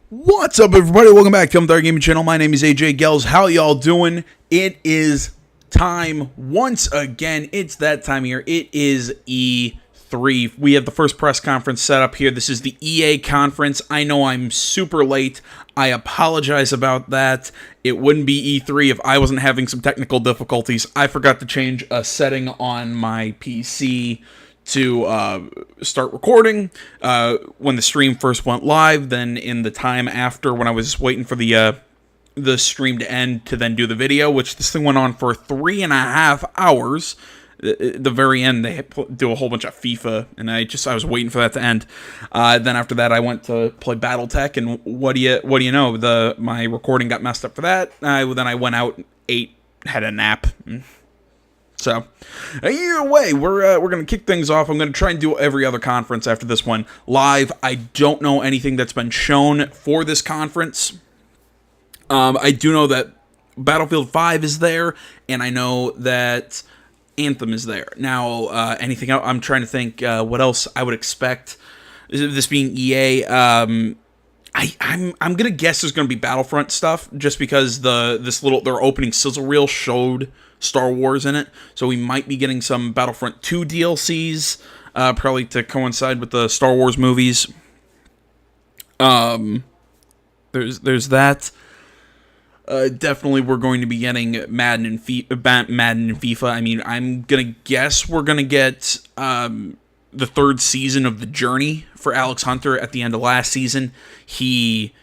What's up, everybody? Welcome back to Untitled Gaming Channel. My name is AJ Gels. How y'all doing? It is time once again. It's that time of year. It is E3. We have the first press conference set up here. This is the EA conference. I know I'm super late. I apologize about that. It wouldn't be E3 if I wasn't having some technical difficulties. I forgot to change a setting on my PC to start recording when the stream first went live. Then in the time after, when I was waiting for the stream to end to then do the video, which this thing went on for 3.5 hours. At the very end, they do a whole bunch of FIFA, and I was waiting for that to end. Then after that, I went to play BattleTech, and what do you know? My recording got messed up for that. Then I went out, ate, had a nap. So, either way, we're going to kick things off. I'm going to try and do every other conference after this one live. I don't know anything that's been shown for this conference. I do know that Battlefield 5 is there, and I know that Anthem is there. Now, anything else? I'm trying to think what else I would expect. This being EA, I'm gonna guess there's gonna be Battlefront stuff, just because their opening sizzle reel showed Star Wars in it, so we might be getting some Battlefront 2 DLCs, probably to coincide with the Star Wars movies. There's that. Definitely we're going to be getting Madden and FIFA. I mean, I'm gonna guess we're gonna get the third season of The Journey for Alex Hunter at the end of last season. He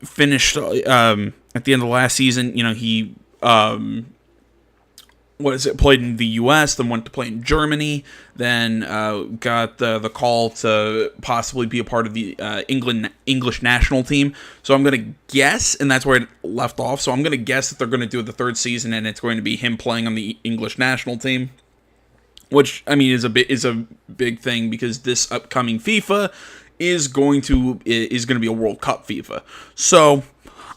finished at the end of last season. You know, he played in the U.S., then went to play in Germany, then got the call to possibly be a part of the English national team. So I'm going to guess, and that's where it left off, so I'm going to guess that they're going to do the third season, and it's going to be him playing on the English national team, which, I mean, is a big thing, because this upcoming FIFA is going to be a World Cup FIFA. So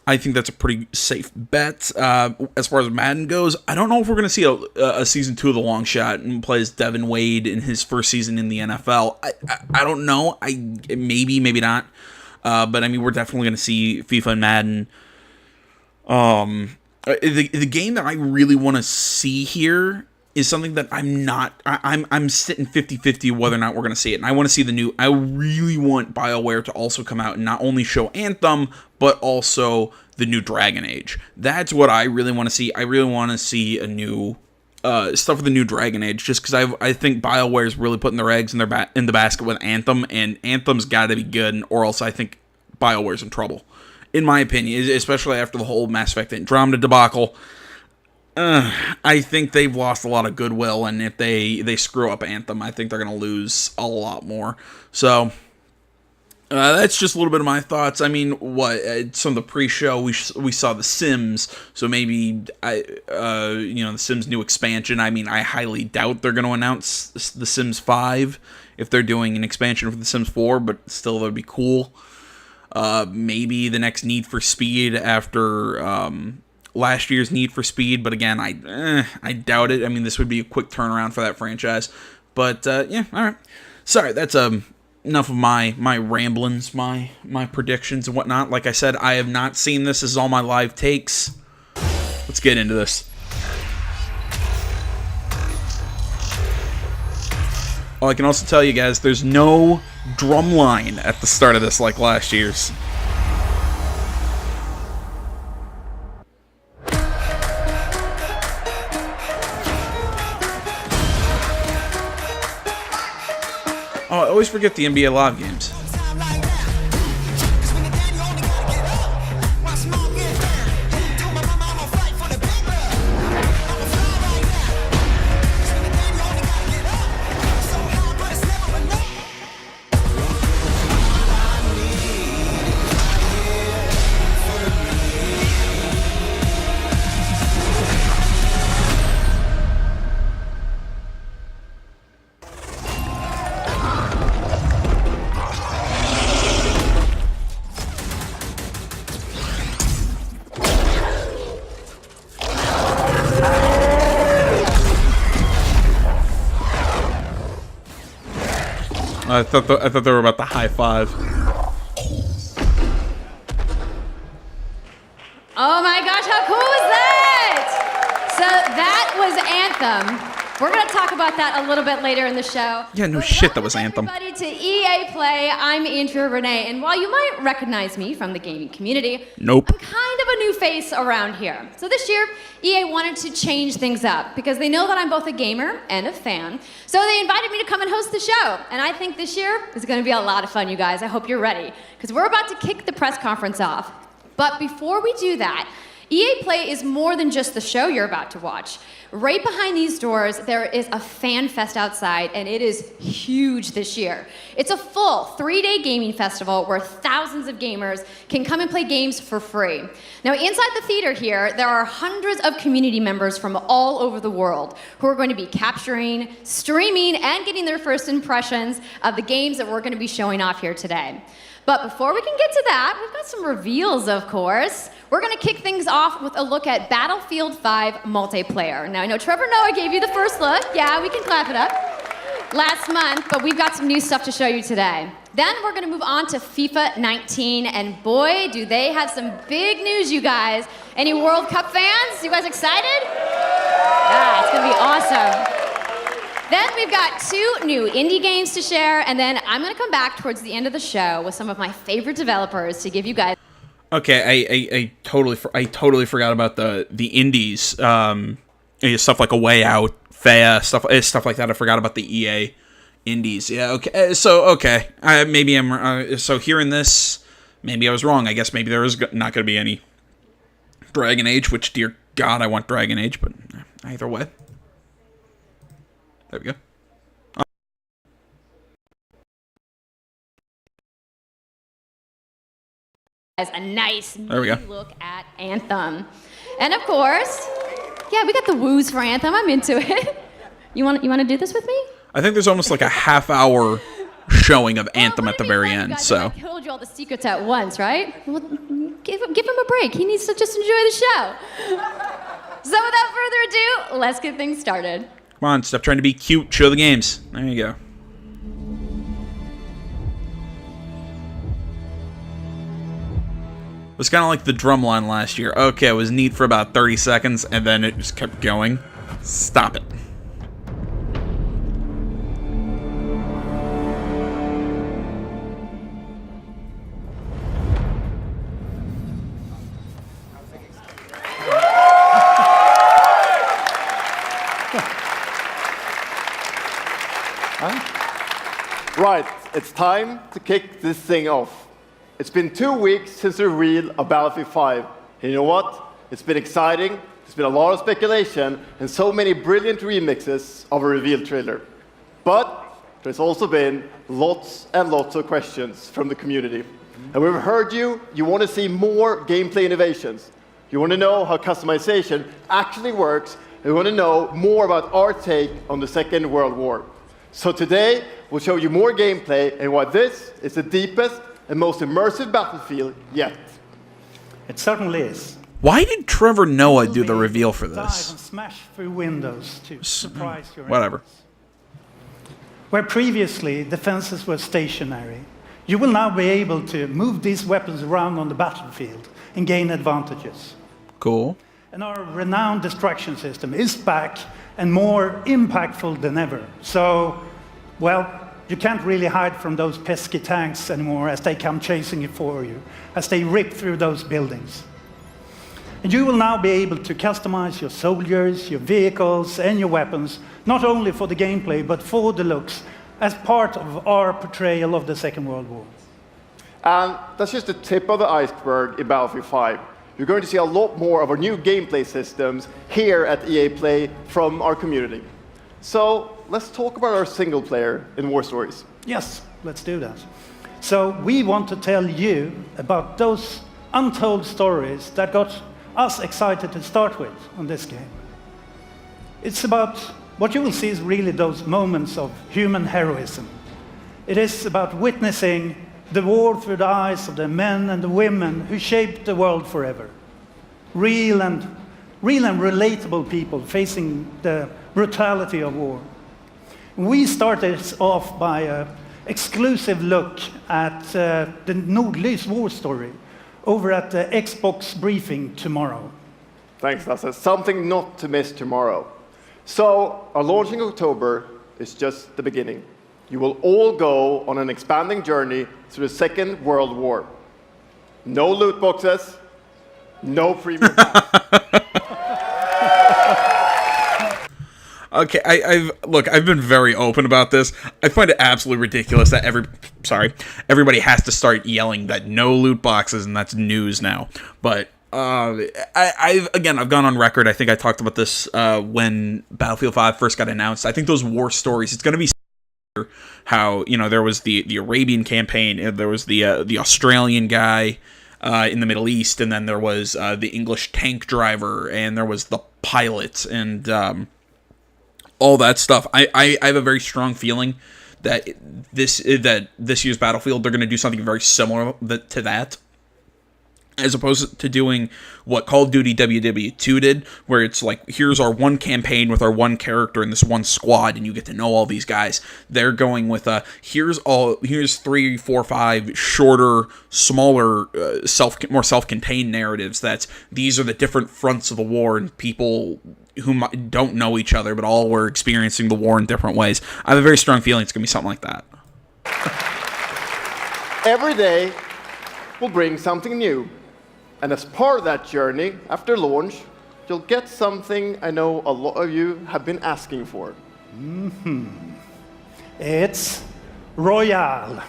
I think that's a pretty safe bet. As far as Madden goes, I don't know if we're going to see a Season 2 of The Long Shot and play as Devin Wade in his first season in the NFL. I don't know. Maybe not. But, I mean, we're definitely going to see FIFA and Madden. The game that I really want to see here is something that I'm sitting 50-50 whether or not we're going to see it. And I want to see I really want BioWare to also come out and not only show Anthem, but also the new Dragon Age. That's what I really want to see. I really want to see a new stuff with the new Dragon Age, just because I think BioWare is really putting their eggs in the basket with Anthem, and Anthem's got to be good, or else I think BioWare's in trouble, in my opinion, especially after the whole Mass Effect Andromeda debacle. I think they've lost a lot of goodwill, and if they screw up Anthem, I think they're going to lose a lot more. So, that's just a little bit of my thoughts. I mean, some of the pre-show, we saw The Sims, so maybe, The Sims new expansion. I mean, I highly doubt they're going to announce The Sims 5 if they're doing an expansion for The Sims 4, but still, that would be cool. Maybe the next Need for Speed after last year's Need for Speed, but again, I doubt it. I mean, this would be a quick turnaround for that franchise. But yeah, all right. Sorry, that's enough of my ramblings, my predictions and whatnot. Like I said, I have not seen this. This is all my live takes. Let's get into this. Oh, I can also tell you guys, there's no drum line at the start of this like last year's. Oh, I always forget the NBA Live games. I thought they were about to high five. Oh my gosh, how cool was that? So that was Anthem. We're going to talk about that a little bit later in the show. Yeah, no shit, that was Anthem. Welcome everybody to EA Play. I'm Andrea Renee, and while you might recognize me from the gaming community, nope. I'm kind of a new face around here. So this year, EA wanted to change things up because they know that I'm both a gamer and a fan. So they invited me to come and host the show. And I think this year is going to be a lot of fun, you guys. I hope you're ready, because we're about to kick the press conference off. But before we do that, EA Play is more than just the show you're about to watch. Right behind these doors, there is a fan fest outside, and it is huge this year. It's a full 3-day gaming festival where thousands of gamers can come and play games for free. Now, inside the theater here, there are hundreds of community members from all over the world who are going to be capturing, streaming, and getting their first impressions of the games that we're going to be showing off here today. But before we can get to that, we've got some reveals, of course. We're going to kick things off with a look at Battlefield 5 multiplayer. Now, I know Trevor Noah gave you the first look. Yeah, we can clap it up. Last month, but we've got some new stuff to show you today. Then we're going to move on to FIFA 19, and boy, do they have some big news, you guys. Any World Cup fans? You guys excited? Yeah, it's going to be awesome. Then we've got 2 new indie games to share, and then I'm going to come back towards the end of the show with some of my favorite developers to give you guys. Okay, I totally forgot about the indies, stuff like A Way Out, FEA, stuff like that. I forgot about the EA indies. Yeah, okay. So so hearing this, maybe I was wrong. I guess maybe there is not going to be any Dragon Age, which, dear God, I want Dragon Age, but either way. There we go. As a nice look at Anthem. And of course, yeah, we got the woos for Anthem. I'm into it. You want to do this with me? I think there's almost like a half-hour showing of Anthem at the very end. So I told you all the secrets at once, right? Well, give him a break. He needs to just enjoy the show. So without further ado, let's get things started. Come on, stop trying to be cute. Show the games. There you go. It was kind of like the drumline last year. Okay, it was neat for about 30 seconds, and then it just kept going. Stop it. Right, it's time to kick this thing off. It's been 2 weeks since the reveal of Battlefield 5. And you know what? It's been exciting, there's been a lot of speculation, and so many brilliant remixes of a reveal trailer. But there's also been lots and lots of questions from the community. And we've heard you want to see more gameplay innovations. You want to know how customization actually works, and you want to know more about our take on the Second World War. So today, we'll show you more gameplay and why this is the deepest and most immersive Battlefield yet. It certainly is. Why did Trevor Noah do the reveal for Dive this? and smash through windows to surprise your Whatever. enemies. Where previously defenses were stationary, you will now be able to move these weapons around on the battlefield and gain advantages. Cool. And our renowned destruction system is back and more impactful than ever. So, well, you can't really hide from those pesky tanks anymore as they come chasing you for you, as they rip through those buildings. And you will now be able to customize your soldiers, your vehicles, and your weapons, not only for the gameplay, but for the looks, as part of our portrayal of the Second World War. And that's just the tip of the iceberg in Battlefield 5. You're going to see a lot more of our new gameplay systems here at EA Play from our community. So let's talk about our single player in War Stories. Yes, let's do that. So we want to tell you about those untold stories that got us excited to start with on this game. It's about what you will see is really those moments of human heroism. It is about witnessing the war through the eyes of the men and the women who shaped the world forever. Real and relatable people facing the brutality of war. We started off by an exclusive look at the Nordlys war story, over at the Xbox briefing tomorrow. Thanks, Lasse. Something not to miss tomorrow. So, our launch in October is just the beginning. You will all go on an expanding journey through the Second World War. No loot boxes, no premium packs. Okay, I've been very open about this. I find it absolutely ridiculous that everybody has to start yelling that no loot boxes, and that's news now. But I've gone on record. I think I talked about this when Battlefield 5 first got announced. I think those war stories, it's going to be how, there was the Arabian campaign, there was the Australian guy in the Middle East, and then there was the English tank driver, and there was the pilot, and all that stuff. I have a very strong feeling that this year's Battlefield, they're going to do something very similar to that, as opposed to doing what Call of Duty WW2 did, where it's like, here's our one campaign with our one character in this one squad, and you get to know all these guys. They're going with here's 3, 4, 5 shorter, smaller, more self-contained narratives. These are the different fronts of the war, and people who don't know each other, but all were experiencing the war in different ways. I have a very strong feeling it's going to be something like that. Every day will bring something new. And as part of that journey, after launch, you'll get something I know a lot of you have been asking for. It's Royale.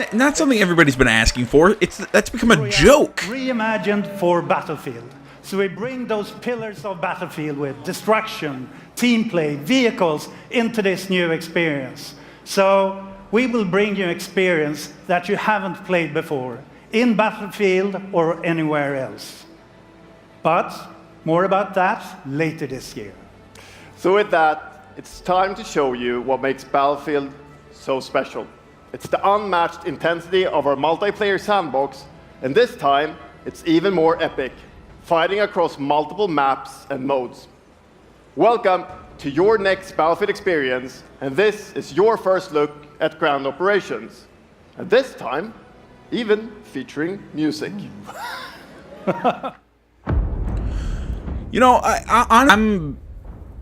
It's not something everybody's been asking for. That's become a joke. Reimagined for Battlefield. So we bring those pillars of Battlefield with destruction, team play, vehicles into this new experience. So we will bring you experience that you haven't played before, in Battlefield or anywhere else. But more about that later this year. So with that, it's time to show you what makes Battlefield so special. It's the unmatched intensity of our multiplayer sandbox, and this time, it's even more epic, fighting across multiple maps and modes. Welcome to your next Battlefield experience, and this is your first look at ground operations. And this time, even featuring music.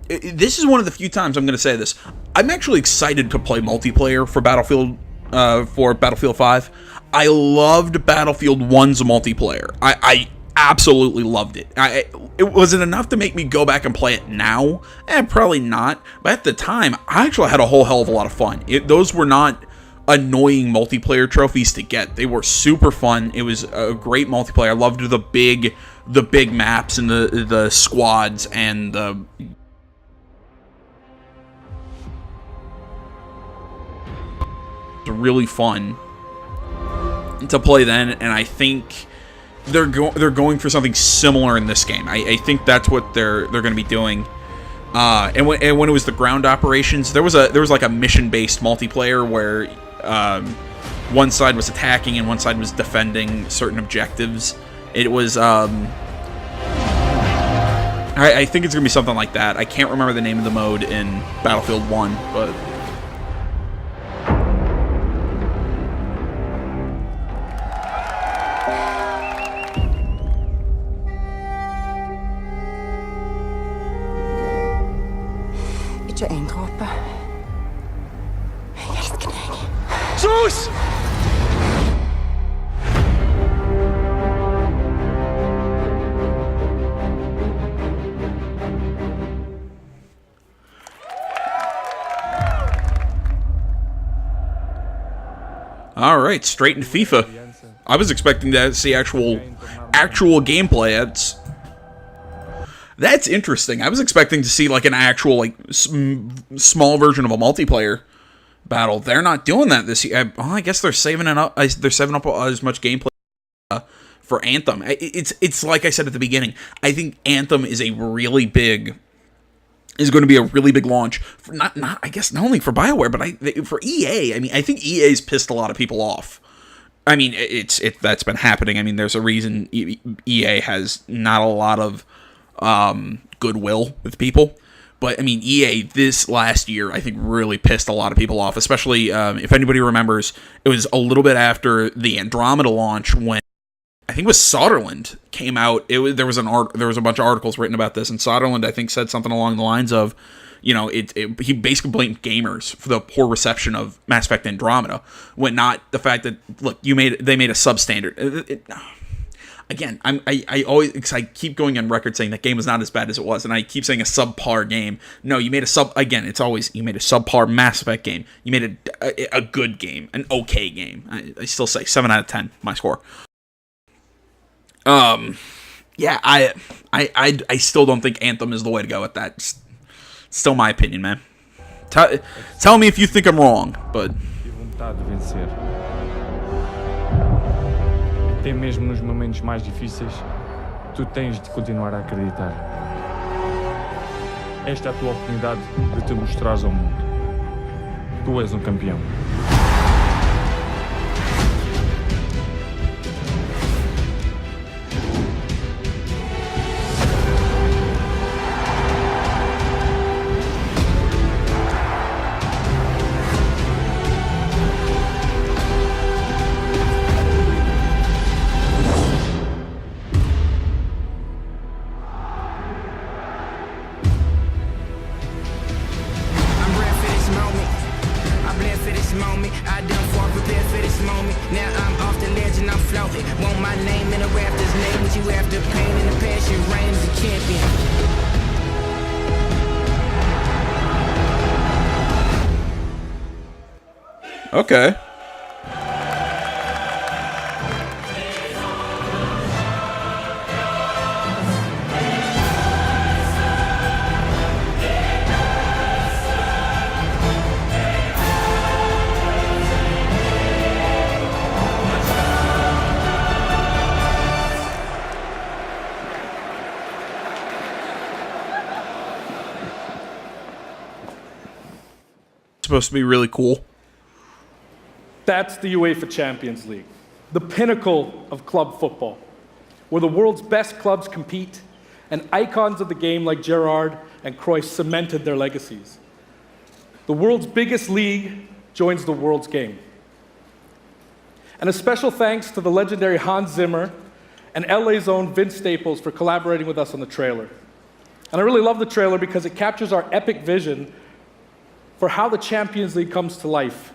This is one of the few times I'm going to say this. I'm actually excited to play multiplayer for Battlefield 5. I loved Battlefield 1's multiplayer. I absolutely loved it. Was it enough to make me go back and play it now? Probably not. But at the time, I actually had a whole hell of a lot of fun. Those were not annoying multiplayer trophies to get. They were super fun. It was a great multiplayer. I loved the big maps and the squads and the really fun to play then, and I think they're going for something similar in this game. I think that's what they're going to be doing. And when it was the ground operations, there was like a mission based multiplayer where one side was attacking and one side was defending certain objectives. It was I think it's gonna be something like that. I can't remember the name of the mode in Battlefield 1, but Ikke en dråpe. Jeg elsker deg. Sus! all right, straight into FIFA. I was expecting to see actual gameplay. That's interesting. I was expecting to see like an actual small version of a multiplayer battle. They're not doing that this year. I guess they're saving it up. They're saving up as much gameplay for Anthem. It's like I said at the beginning. I think Anthem is going to be a really big launch. For not only for BioWare, but for EA. I mean, I think EA's pissed a lot of people off. I mean, that's been happening. I mean, there's a reason EA has not a lot of goodwill with people, But, I mean, EA this last year, I think, really pissed a lot of people off, especially if anybody remembers, it was a little bit after the Andromeda launch when I think it was Soderlund came out. There was a bunch of articles written about this, and Soderlund, I think, said something along the lines of, he basically blamed gamers for the poor reception of Mass Effect Andromeda, when not the fact that, look, they made a substandard. Again, I keep going on record saying that game was not as bad as it was, and I keep saying a subpar game. No, you made a subpar Mass Effect game. You made a good game, an okay game. I still say 7 out of 10, my score. Yeah, I still don't think Anthem is the way to go with that. It's still my opinion, man. Tell me if you think I'm wrong, but... Até mesmo nos momentos mais difíceis, tu tens de continuar a acreditar. Esta é a tua oportunidade de te mostrares ao mundo. Tu és um campeão. Okay. Supposed to be really cool. That's the UEFA Champions League, the pinnacle of club football, where the world's best clubs compete and icons of the game like Gerrard and Cruyff cemented their legacies. The world's biggest league joins the world's game. And a special thanks to the legendary Hans Zimmer and LA's own Vince Staples for collaborating with us on the trailer. And I really love the trailer because it captures our epic vision for how the Champions League comes to life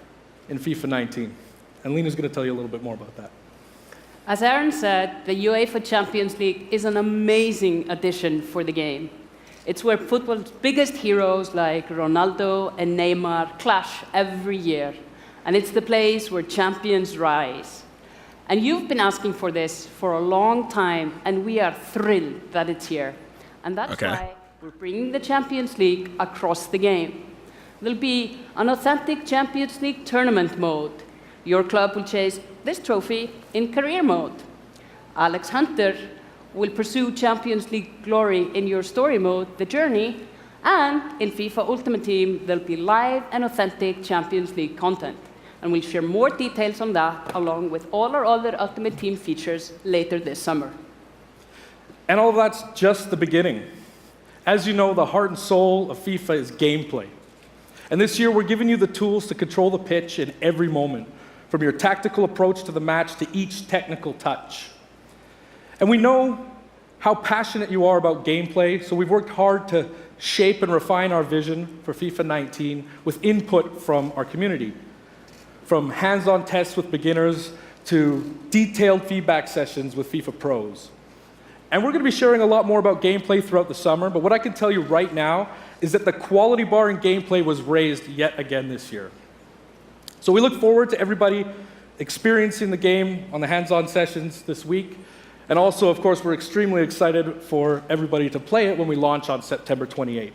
in FIFA 19. And Lena's going to tell you a little bit more about that. As Aaron said, the UEFA Champions League is an amazing addition for the game. It's where football's biggest heroes like Ronaldo and Neymar clash every year. And it's the place where champions rise. And you've been asking for this for a long time, and we are thrilled that it's here. And that's why we're bringing the Champions League across the game. There'll be an authentic Champions League tournament mode. Your club will chase this trophy in career mode. Alex Hunter will pursue Champions League glory in your story mode, The Journey, and in FIFA Ultimate Team, there'll be live and authentic Champions League content. And we'll share more details on that, along with all our other Ultimate Team features later this summer. And all of that's just the beginning. As you know, the heart and soul of FIFA is gameplay. And this year, we're giving you the tools to control the pitch in every moment, from your tactical approach to the match to each technical touch. And we know how passionate you are about gameplay, so we've worked hard to shape and refine our vision for FIFA 19 with input from our community. From hands-on tests with beginners to detailed feedback sessions with FIFA pros. And we're going to be sharing a lot more about gameplay throughout the summer, but what I can tell you right now is that the quality bar in gameplay was raised yet again this year. So we look forward to everybody experiencing the game on the hands-on sessions this week. And also, of course, we're extremely excited for everybody to play it when we launch on September 28th.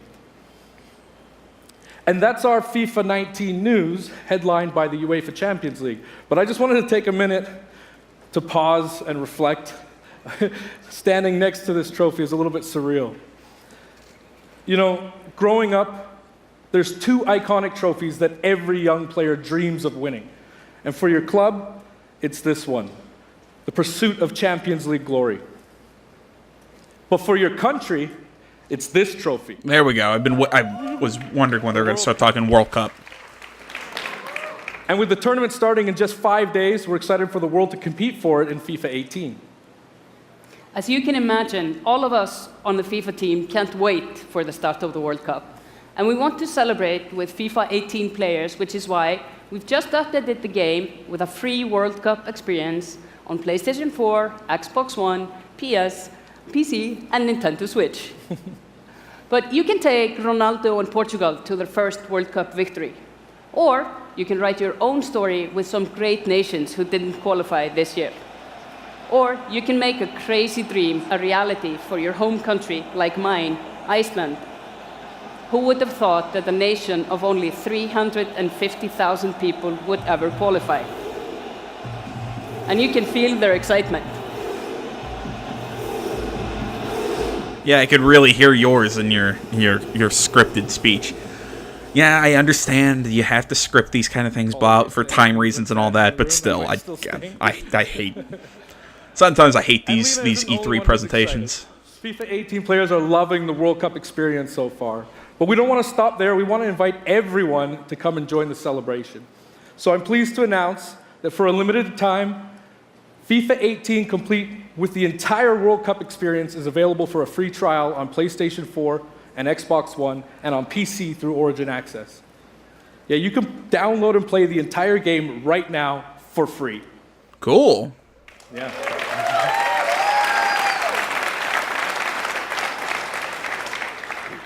And that's our FIFA 19 news, headlined by the UEFA Champions League. But I just wanted to take a minute to pause and reflect. Standing next to this trophy is a little bit surreal. You know, growing up, there's two iconic trophies that every young player dreams of winning. And for your club, it's this one, the pursuit of Champions League glory. But for your country, It's this trophy. There we go. I was wondering when they were going to start talking World Cup. And with the tournament starting in just 5 days, we're excited for the world to compete for it in FIFA 18. As you can imagine, all of us on the FIFA team can't wait for the start of the World Cup. And we want to celebrate with FIFA 18 players, which is why we've just updated the game with a free World Cup experience on PlayStation 4, Xbox One, PS, PC, and Nintendo Switch. But you can take Ronaldo and Portugal to their first World Cup victory. Or you can write your own story with some great nations who didn't qualify this year. Or you can make a crazy dream a reality for your home country, like mine, Iceland. Who would have thought that a nation of only 350,000 people would ever qualify? And you can feel their excitement. Yeah, I could really hear yours in your scripted speech. Yeah, I understand you have to script these kind of things, Bob, for time reasons and all that, but still, I hate. Sometimes I hate these E3 presentations. FIFA 18 players are loving the World Cup experience so far. But we don't want to stop there. We want to invite everyone to come and join the celebration. So I'm pleased to announce that for a limited time, FIFA 18 complete with the entire World Cup experience is available for a free trial on PlayStation 4 and Xbox One and on PC through Origin Access. Yeah, you can download and play the entire game right now for free. Cool. Yeah.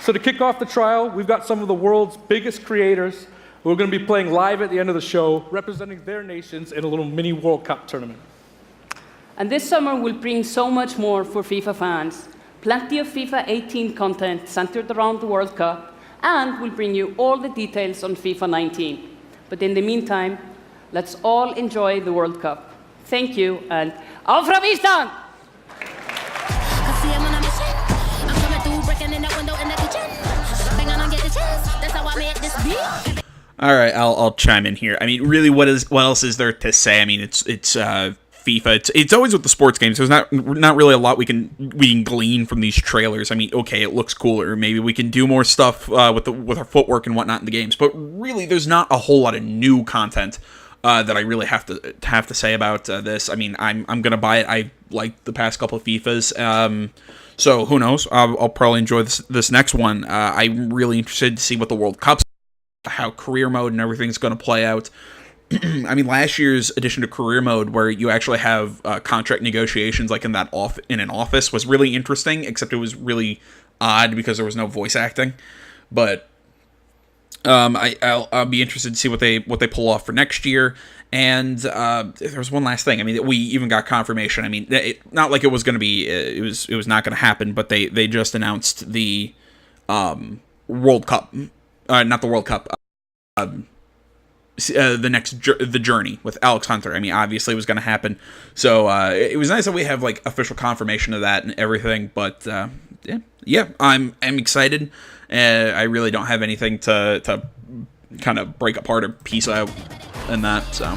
So to kick off the trial, we've got some of the world's biggest creators who are going to be playing live at the end of the show, representing their nations in a little mini World Cup tournament. And this summer will bring so much more for FIFA fans. Plenty of FIFA 18 content centered around the World Cup, and we'll bring you all the details on FIFA 19. But in the meantime, let's all enjoy the World Cup. Thank you, and auf from Island! All right, I'll chime in here. I mean, really, what else is there to say? I mean, it's FIFA. It's always with the sports games. There's not really a lot we can glean from these trailers. I mean, okay, it looks cooler. Maybe we can do more stuff with our footwork and whatnot in the games. But really, there's not a whole lot of new content that I really have to say about this. I mean, I'm gonna buy it. I like the past couple of FIFAs. So who knows? I'll probably enjoy this next one. I'm really interested to see what the World Cup's, how career mode and everything's going to play out. I mean, last year's addition to career mode, where you actually have contract negotiations like in an office, was really interesting. Except it was really odd because there was no voice acting. But I'll be interested to see what they pull off for next year. And there's one last thing. I mean, we even got confirmation. I mean, not like it was going to be. It was not going to happen. But they just announced the World Cup. Not the World Cup. The Journey with Alex Hunter. I mean, obviously it was going to happen. So it was nice that we have like official confirmation of that and everything. But yeah, I'm excited. I really don't have anything to kind of break apart or piece out in that. So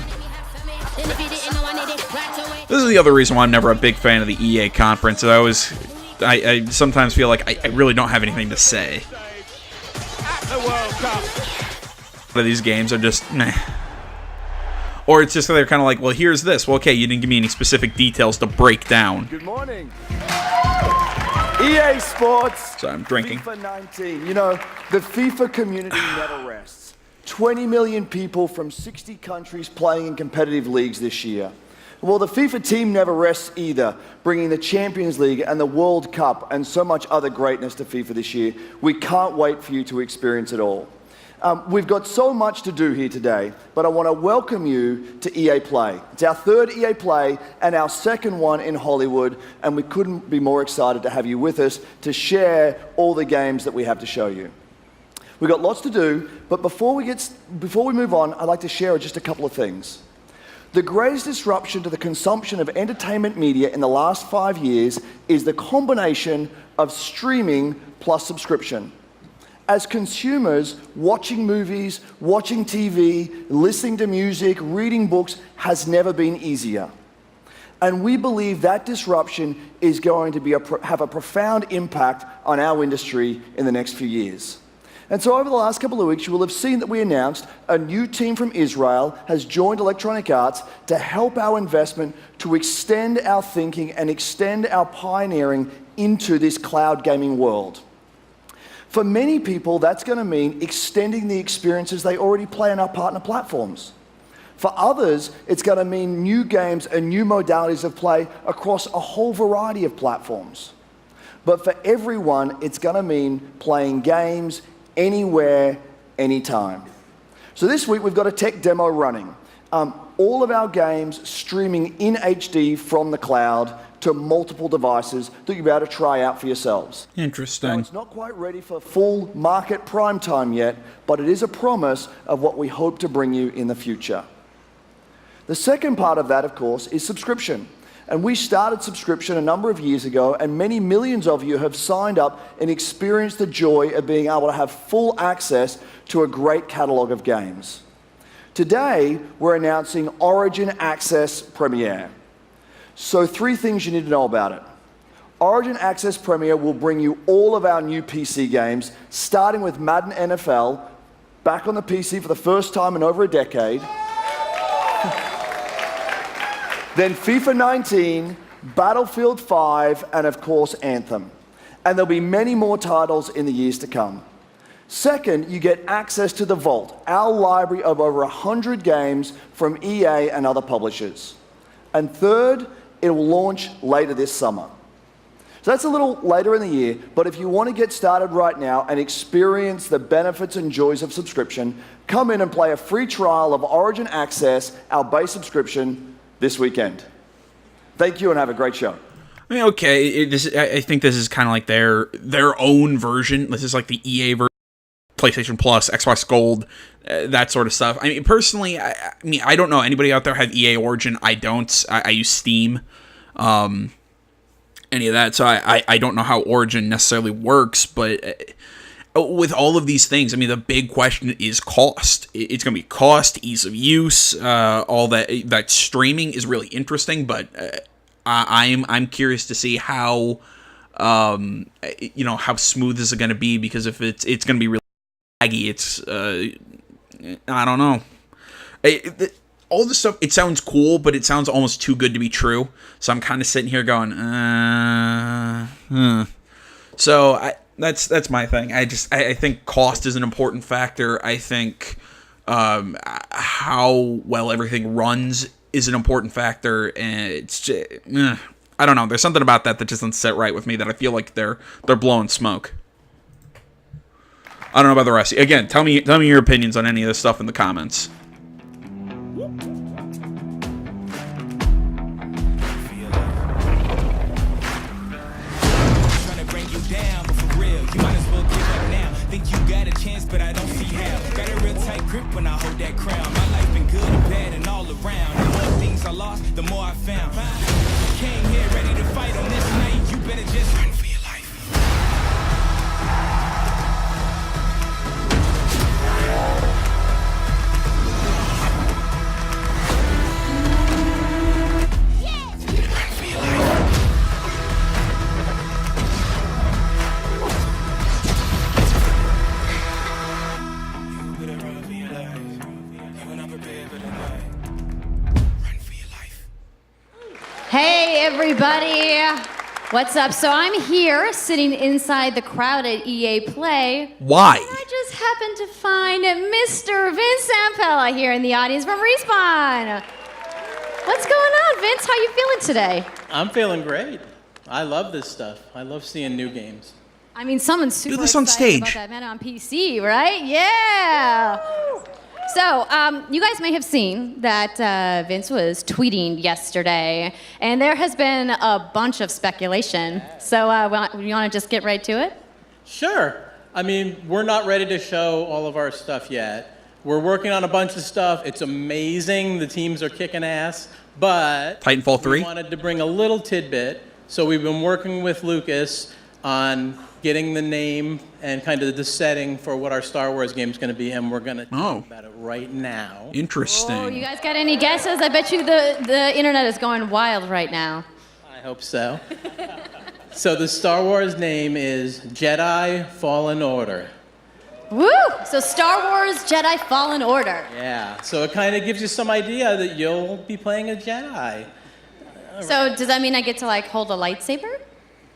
this is the other reason why I'm never a big fan of the EA conference. I sometimes feel like I really don't have anything to say. These games are just meh. Or it's just they're kind of like, well, here's this. Well, okay, you didn't give me any specific details to break down. Good morning. EA Sports. So I'm drinking. FIFA 19. You know, the FIFA community never rests. 20 million people from 60 countries playing in competitive leagues this year. Well, the FIFA team never rests either, bringing the Champions League and the World Cup and so much other greatness to FIFA this year. We can't wait for you to experience it all. We've got so much to do here today, but I want to welcome you to EA Play. It's our third EA Play and our second one in Hollywood, and we couldn't be more excited to have you with us to share all the games that we have to show you. We've got lots to do, but before we move on, I'd like to share just a couple of things. The greatest disruption to the consumption of entertainment media in the last 5 years is the combination of streaming plus subscription. As consumers, watching movies, watching TV, listening to music, reading books has never been easier. And we believe that disruption is going to have a profound impact on our industry in the next few years. And so over the last couple of weeks, you will have seen that we announced a new team from Israel has joined Electronic Arts to help our investment to extend our thinking and extend our pioneering into this cloud gaming world. For many people, that's going to mean extending the experiences they already play on our partner platforms. For others, it's going to mean new games and new modalities of play across a whole variety of platforms. But for everyone, it's going to mean playing games anywhere, anytime. So this week, we've got a tech demo running. All of our games streaming in HD from the cloud to multiple devices that you'll be able to try out for yourselves. Interesting. Now, it's not quite ready for full market prime time yet, but it is a promise of what we hope to bring you in the future. The second part of that, of course, is subscription. And we started subscription a number of years ago, and many millions of you have signed up and experienced the joy of being able to have full access to a great catalog of games. Today, we're announcing Origin Access Premier. So 3 things you need to know about it. Origin Access Premier will bring you all of our new PC games, starting with Madden NFL, back on the PC for the first time in over a decade. Then FIFA 19, Battlefield 5, and of course Anthem. And there'll be many more titles in the years to come. Second, you get access to the Vault, our library of over 100 games from EA and other publishers. And third, it will launch later this summer. So that's a little later in the year, but if you want to get started right now and experience the benefits and joys of subscription, come in and play a free trial of Origin Access, our base subscription, this weekend. Thank you and have a great show. I mean, okay, I think this is kind of like their own version. This is like the EA version, PlayStation Plus, Xbox Gold, that sort of stuff. I mean, personally, I don't know anybody out there have EA Origin. I don't. I use Steam, any of that. So I don't know how Origin necessarily works, but with all of these things, I mean, the big question is cost. It's going to be cost, ease of use, all that. That streaming is really interesting, but I'm curious to see how how smooth is it going to be, because if it's going to be really laggy, it's I don't know. All this stuff, it sounds cool, but it sounds almost too good to be true. So I'm kind of sitting here going, So that's my thing. I think cost is an important factor. I think how well everything runs is an important factor, and it's just, I don't know. There's something about that just doesn't sit right with me. That I feel like they're blowing smoke. I don't know about the rest. Again, tell me your opinions on any of this stuff in the comments. But I don't see how. Got a real tight grip when I hold that crown. My life been good and bad and all around. The more things I lost, the more I found. Came here ready to fight on this night. You better just run for your life. Run for your life. Hey everybody, what's up? So I'm here sitting inside the crowd at EA Play. Why? And I just happened to find Mr. Vince Zampella here in the audience from Respawn. What's going on, Vince? How you feeling today? I'm feeling great. I love this stuff. I love seeing new games. I mean, someone's super Do this on excited stage. about that man on PC, right? Yeah. So, you guys may have seen that Vince was tweeting yesterday, and there has been a bunch of speculation. So, you want to just get right to it? Sure. I mean, we're not ready to show all of our stuff yet. We're working on a bunch of stuff. It's amazing. The teams are kicking ass. But Titanfall 3? we wanted to bring a little tidbit. So we've been working with Lucas on getting the name and kind of the setting for what our Star Wars game is going to be, and we're going to talk about it right now. Interesting. Oh, you guys got any guesses? I bet you the internet is going wild right now. I hope so. So the Star Wars name is Jedi Fallen Order. Woo! So Star Wars Jedi Fallen Order. Yeah, so it kind of gives you some idea that you'll be playing a Jedi. So does that mean I get to like hold a lightsaber?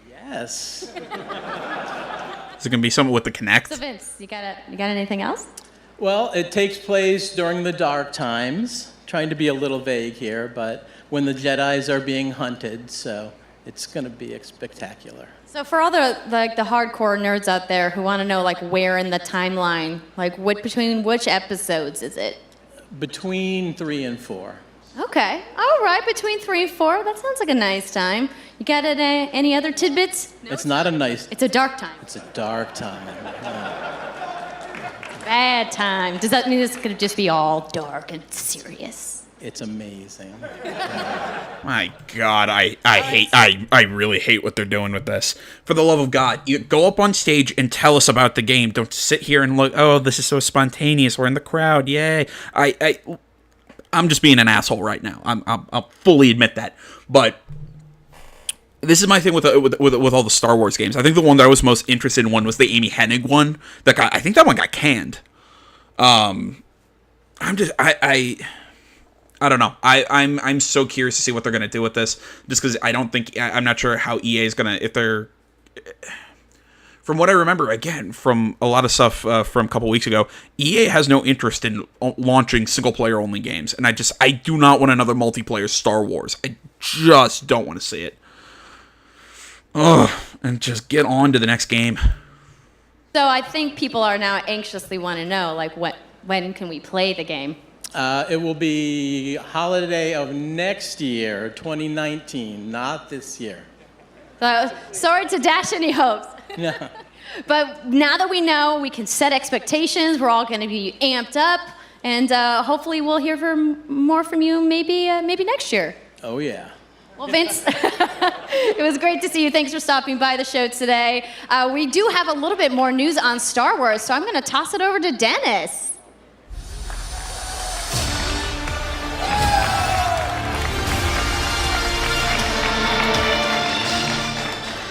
Yes. Is it going to be something with the Kinect? So Vince, you got anything else? Well, it takes place during the dark times. Trying to be a little vague here, but when the Jedis are being hunted, so it's going to be spectacular. So for all the hardcore nerds out there who want to know like where in the timeline, like between which episodes is it? Between 3 and 4. Okay, all right, between 3 and 4. That sounds like a nice time. You got any other tidbits? It's not a nice. It's a dark time. It's a dark time. Bad time. Does that mean it's gonna just be all dark and serious? It's amazing. My God, I really hate what they're doing with this. For the love of God, you go up on stage and tell us about the game. Don't sit here and look, oh, this is so spontaneous. We're in the crowd, yay. I'm just being an asshole right now. I'll fully admit that. But this is my thing with all the Star Wars games. I think the one that I was most interested in was the Amy Hennig one. I think that one got canned. I don't know. I'm so curious to see what they're gonna do with this. Just because I'm not sure how EA is gonna, if they're. From what I remember, again, from a lot of stuff from a couple weeks ago, EA has no interest in launching single-player only games, and I do not want another multiplayer Star Wars. I just don't want to see it. Ugh, and just get on to the next game. So I think people are now anxiously want to know, like, when can we play the game? It will be holiday of next year, 2019, not this year. So, sorry to dash any hopes. No. But now that we know, we can set expectations. We're all going to be amped up, and hopefully we'll hear more from you maybe next year. Oh, yeah. Well, Vince, it was great to see you. Thanks for stopping by the show today. We do have a little bit more news on Star Wars, so I'm going to toss it over to Dennis.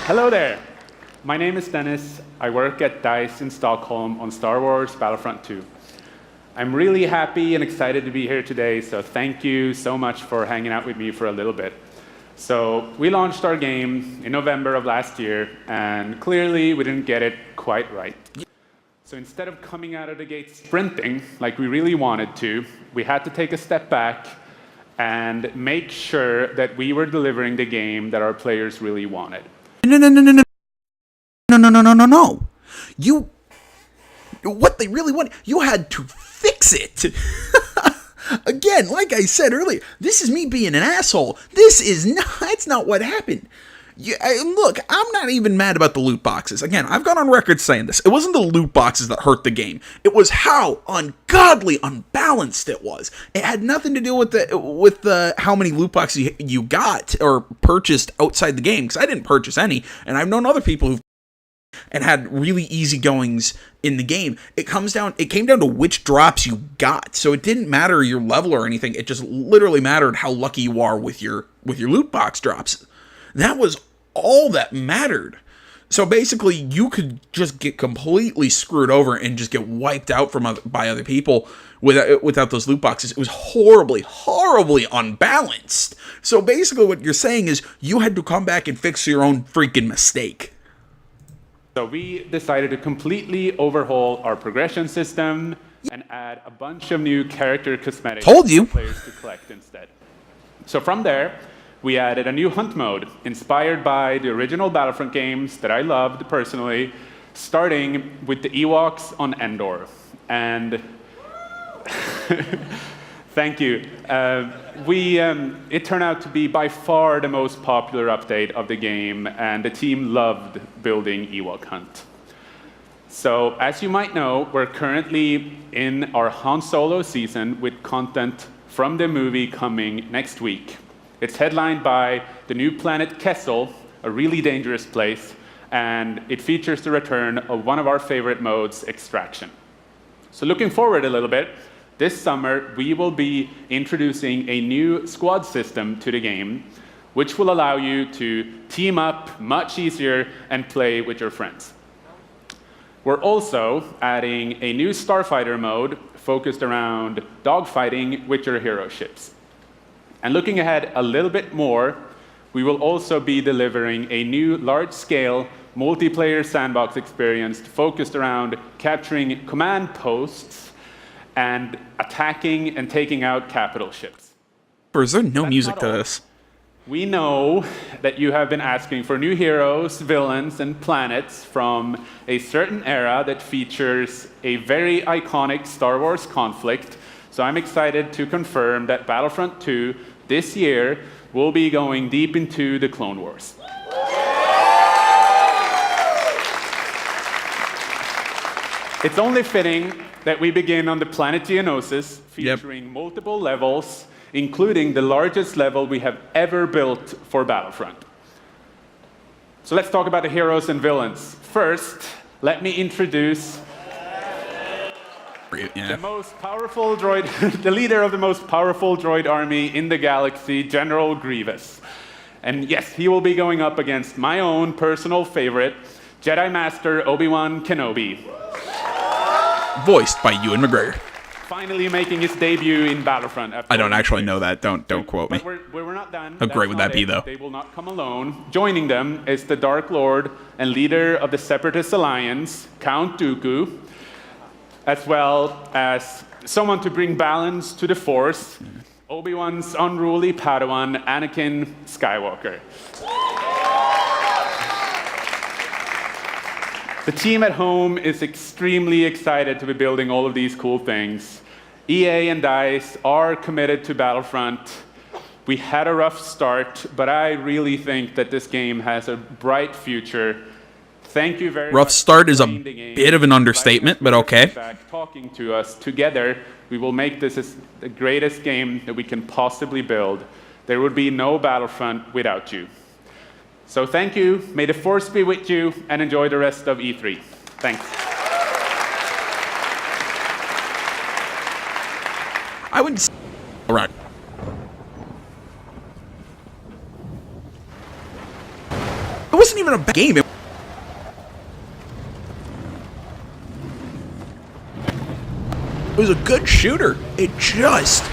Hello there. My name is Dennis. I work at DICE in Stockholm on Star Wars Battlefront 2. I'm really happy and excited to be here today, so thank you so much for hanging out with me for a little bit. So we launched our game in November of last year, and clearly we didn't get it quite right. So instead of coming out of the gate sprinting like we really wanted to, we had to take a step back and make sure that we were delivering the game that our players really wanted. No. What they really want, you had to fix it. Again, like I said earlier, this is me being an asshole. It's not what happened. Look, I'm not even mad about the loot boxes. Again, I've gone on record saying this. It wasn't the loot boxes that hurt the game. It was how ungodly unbalanced it was. It had nothing to do with the how many loot boxes you got or purchased outside the game, because I didn't purchase any, and I've known other people who've and had really easy goings in the game. It came down to which drops you got. So it didn't matter your level or anything. It just literally mattered how lucky you are with your loot box drops. That was all that mattered. So basically, you could just get completely screwed over and just get wiped out by other people without those loot boxes. It was horribly unbalanced. So basically, what you're saying is you had to come back and fix your own freaking mistake. So we decided to completely overhaul our progression system and add a bunch of new character cosmetics for players to collect instead. So from there, we added a new hunt mode inspired by the original Battlefront games that I loved personally, starting with the Ewoks on Endor. And thank you. It turned out to be by far the most popular update of the game, and the team loved building Ewok Hunt. So, as you might know, we're currently in our Han Solo season with content from the movie coming next week. It's headlined by the new planet Kessel, a really dangerous place, and it features the return of one of our favorite modes, Extraction. So looking forward a little bit, this summer we will be introducing a new squad system to the game, which will allow you to team up much easier and play with your friends. We're also adding a new Starfighter mode focused around dogfighting with your hero ships. And looking ahead a little bit more, we will also be delivering a new large-scale multiplayer sandbox experience focused around capturing command posts and attacking and taking out capital ships. Or is there no music to this? We know that you have been asking for new heroes, villains, and planets from a certain era that features a very iconic Star Wars conflict. So I'm excited to confirm that Battlefront 2 this year will be going deep into the Clone Wars. It's only fitting that we begin on the planet Geonosis, featuring multiple levels, including the largest level we have ever built for Battlefront. So let's talk about the heroes and villains. First, let me introduce the most powerful droid, the leader of the most powerful droid army in the galaxy, General Grievous. And yes, he will be going up against my own personal favorite, Jedi Master Obi-Wan Kenobi. Voiced by Ewan McGregor. Finally making his debut in Battlefront. I don't actually know that. Don't quote me. But we're not done. How great would that be, though? They will not come alone. Joining them is the Dark Lord and leader of the Separatist Alliance, Count Dooku, as well as someone to bring balance to the Force, Obi-Wan's unruly Padawan, Anakin Skywalker. The team at home is extremely excited to be building all of these cool things. EA and DICE are committed to Battlefront. We had a rough start, but I really think that this game has a bright future. Thank you very much. Rough start is a bit of an understatement, but okay. Talking to us together, we will make this the greatest game that we can possibly build. There would be no Battlefront without you. So thank you, may the Force be with you, and enjoy the rest of E3. Thanks. I would... All right. It wasn't even a bad game. It was a good shooter. It just...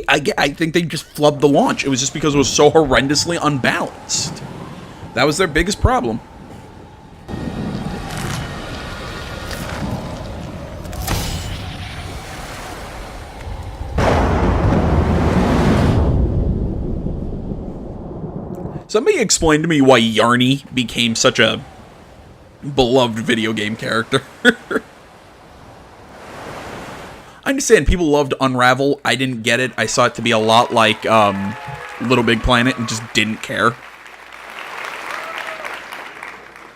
I think they just flubbed the launch. It was just because it was so horrendously unbalanced. That was their biggest problem. Somebody explain to me why Yarny became such a beloved video game character. I understand people loved Unravel. I didn't get it. I saw it to be a lot like Little Big Planet and just didn't care.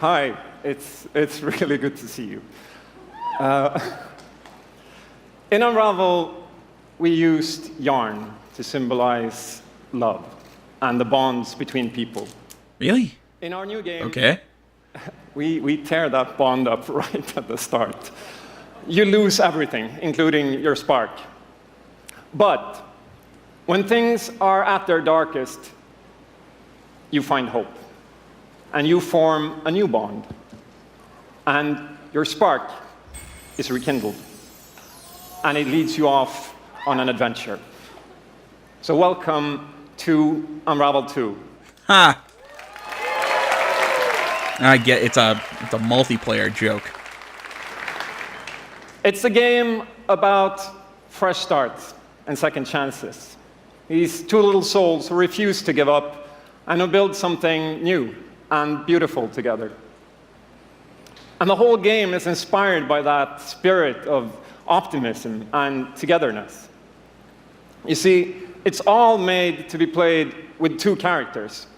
Hi, it's really good to see you. In Unravel, we used yarn to symbolize love and the bonds between people. Really? In our new game, okay, we tear that bond up right at the start. You lose everything, including your spark. But when things are at their darkest, you find hope. And you form a new bond. And your spark is rekindled. And it leads you off on an adventure. So welcome to Unravel 2. Ha! I get it's a multiplayer joke. It's a game about fresh starts and second chances. These two little souls who refuse to give up and who build something new and beautiful together. And the whole game is inspired by that spirit of optimism and togetherness. You see, it's all made to be played with two characters.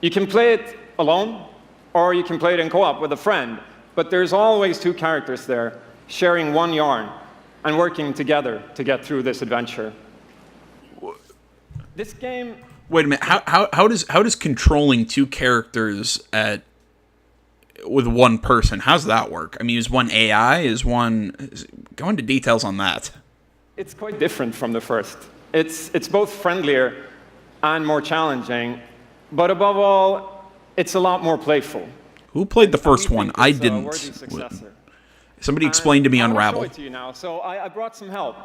You can play it alone, or you can play it in co-op with a friend, but there's always two characters there, sharing one yarn and working together to get through this adventure. This game... Wait a minute. How does controlling two characters at with one person. How's that work? I mean, is one AI? Go into details on that. It's quite different from the first. It's both friendlier and more challenging, but above all, it's a lot more playful. Who played the first one? I didn't. Somebody explained to me Unravel. I'll show it to you now. So I brought some help.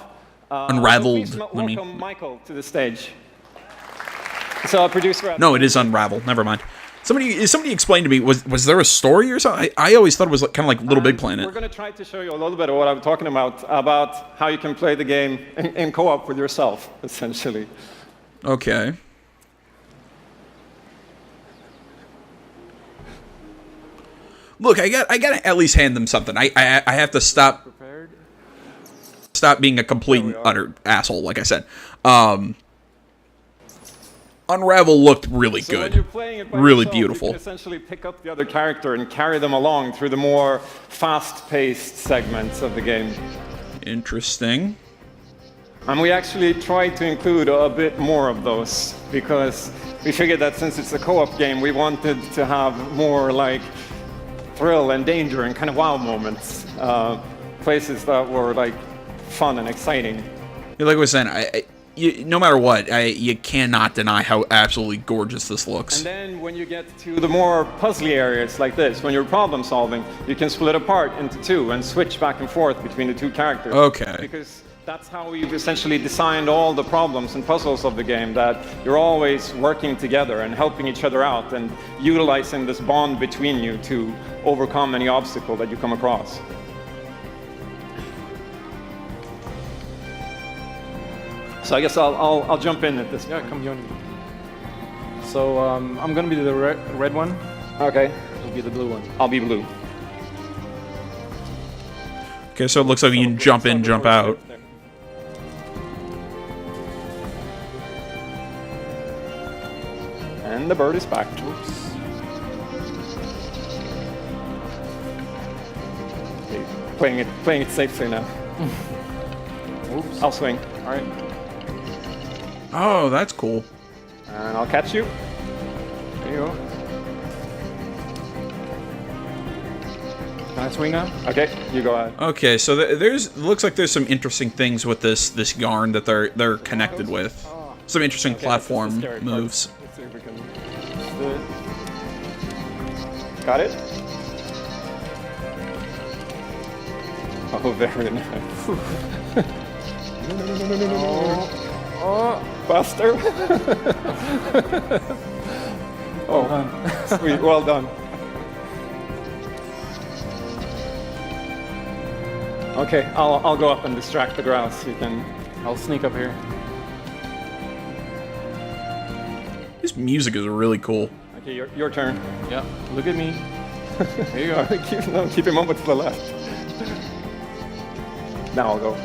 Unraveled. So please welcome Michael to the stage. So I'll produce. No, it is Unravel. Never mind. Somebody explained to me, was there a story or something? I always thought it was kind of like Little Big Planet. We're going to try to show you a little bit of what I'm talking about how you can play the game in co-op with yourself, essentially. Okay. Look, I gotta at least hand them something. I have to stop being a complete and utter asshole, like I said. Unravel looked really good. When you're playing it by really yourself, beautiful. You can essentially pick up the other character and carry them along through the more fast-paced segments of the game. Interesting. And we actually tried to include a bit more of those because we figured that since it's a co-op game, we wanted to have more like thrill and danger and kind of wow moments, places that were like fun and exciting. Like I was saying, no matter what, you cannot deny how absolutely gorgeous this looks. And then when you get to the more puzzly areas like this, when you're problem solving, you can split apart into two and switch back and forth between the two characters. Okay. Because that's how we've essentially designed all the problems and puzzles of the game, that you're always working together and helping each other out and utilizing this bond between you to overcome any obstacle that you come across. So I guess I'll jump in at this point. Yeah, come join me. So I'm gonna be the red one. Okay. You'll be the blue one. I'll be blue. Okay, so it looks like you can jump in, jump out. And the bird is back. Oops. Okay, playing it safely now. Oops. I'll swing. All right. Oh, that's cool. And I'll catch you. There you go. Can I swing now? Okay, you go ahead. Okay, so looks like there's some interesting things with this yarn that they're connected with. Some interesting platform moves. Let's see if we can do it. Got it? Oh, very nice. Oh, faster. Oh, sweet, well done. Okay, I'll go up and distract the grouse. You can. I'll sneak up here. This music is really cool. Okay, your turn. Yeah, look at me. There you go. Keep him over to the left. Now I'll go.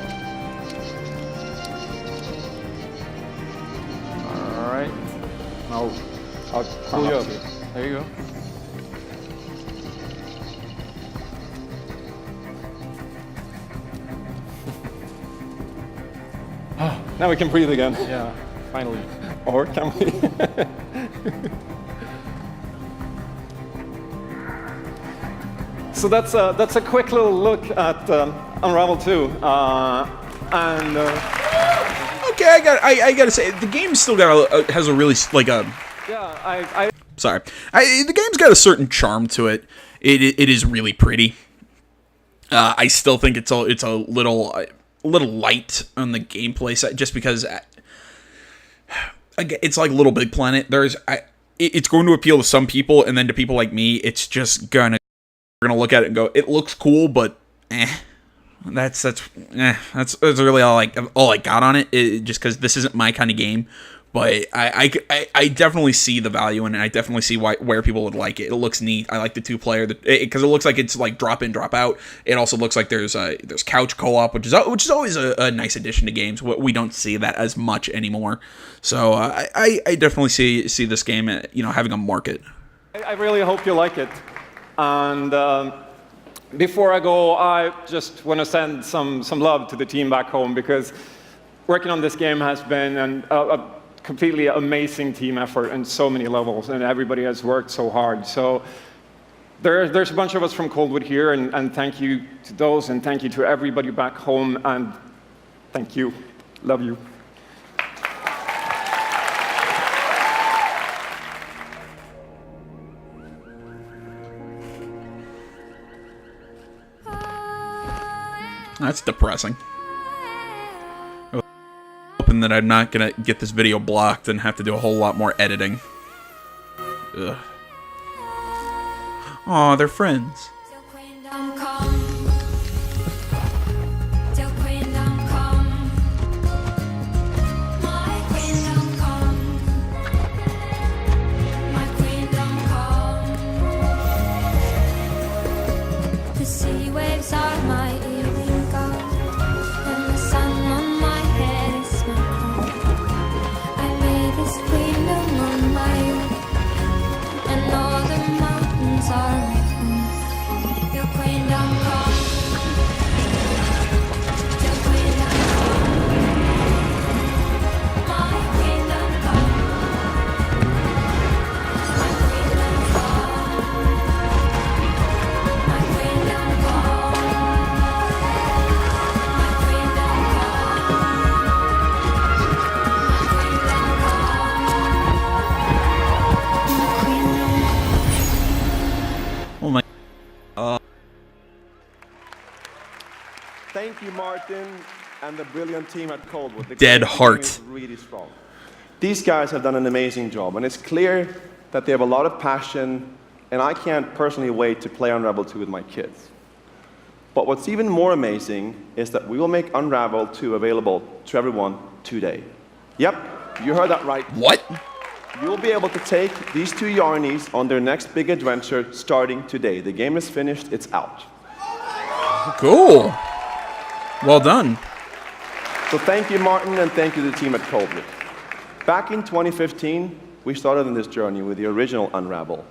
All right. Now I'll pull you up. There you go. Now we can breathe again. Yeah, finally. Or can we? So that's a quick little look at Unravel 2, Okay, I gotta say the game's still has a really yeah. Sorry, the game's got a certain charm to it. It is really pretty. I still think it's a little light on the gameplay side, just because it's like Little Big Planet. It's going to appeal to some people, and then to people like me, it's just gonna look at it and go, it looks cool, but that's really all I got on it. Just because this isn't my kind of game. But I definitely see the value in it. I definitely see where people would like it. It looks neat. I like the 2-player because it looks like it's like drop in, drop out. It also looks like there's couch co-op, which is always a nice addition to games. We don't see that as much anymore. So I definitely see this game having a market. I really hope you like it. And before I go, I just want to send some love to the team back home, because working on this game has been a completely amazing team effort on so many levels, and everybody has worked so hard. So There's a bunch of us from Coldwood here, and thank you to those, and thank you to everybody back home, and thank you. Love you. That's depressing. I was hoping that I'm not gonna get this video blocked and have to do a whole lot more editing. Ugh. Aw, they're friends. Thank you, Martin, and the brilliant team at Coldwood. The Dead heart. is really strong. These guys have done an amazing job, and it's clear that they have a lot of passion, and I can't personally wait to play Unravel 2 with my kids. But what's even more amazing is that we will make Unravel 2 available to everyone today. Yep, you heard that right. What? You'll be able to take these two Yarnies on their next big adventure starting today. The game is finished, it's out. Cool. Well done. So thank you, Martin, and thank you to the team at Coldwood. Back in 2015, we started on this journey with the original Unravel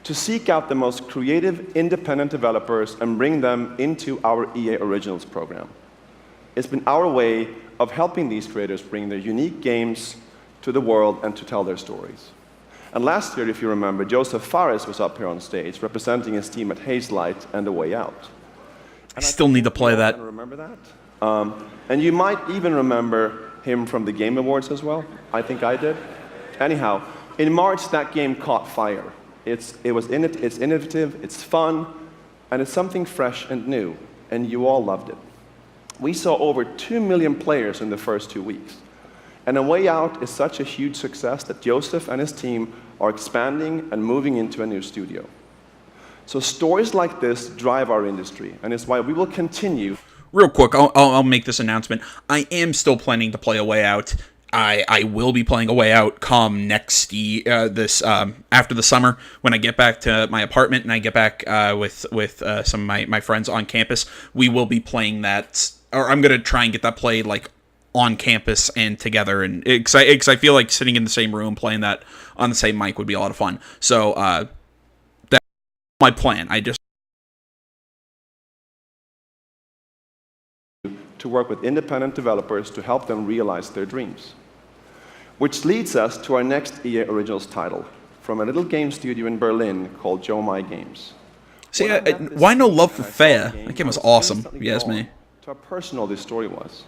to seek out the most creative, independent developers and bring them into our EA Originals program. It's been our way of helping these creators bring their unique games to the world and to tell their stories. And last year, if you remember, Joseph Fares was up here on stage representing his team at Hazelight and The Way Out. I still need to play that. Remember that? And you might even remember him from the Game Awards as well. I think I did. Anyhow, in March, that game caught fire. It's innovative, it's fun, and it's something fresh and new, and you all loved it. We saw over 2 million players in the first 2 weeks. And A Way Out is such a huge success that Joseph and his team are expanding and moving into a new studio. So stories like this drive our industry, and it's why we will continue. Real quick, I'll make this announcement. I am still planning to play A Way Out. I will be playing A Way Out come next after the summer when I get back to my apartment and I get back with some of my friends on campus. We will be playing that, or I'm gonna try and get that played like on campus and together, and because I feel like sitting in the same room playing that on the same mic would be a lot of fun. So that's my plan. To work with independent developers to help them realize their dreams. Which leads us to our next EA Originals title, from a little game studio in Berlin called Joe My Games. See, why no love for Fea? That game was awesome, if you ask me. To how personal this story was.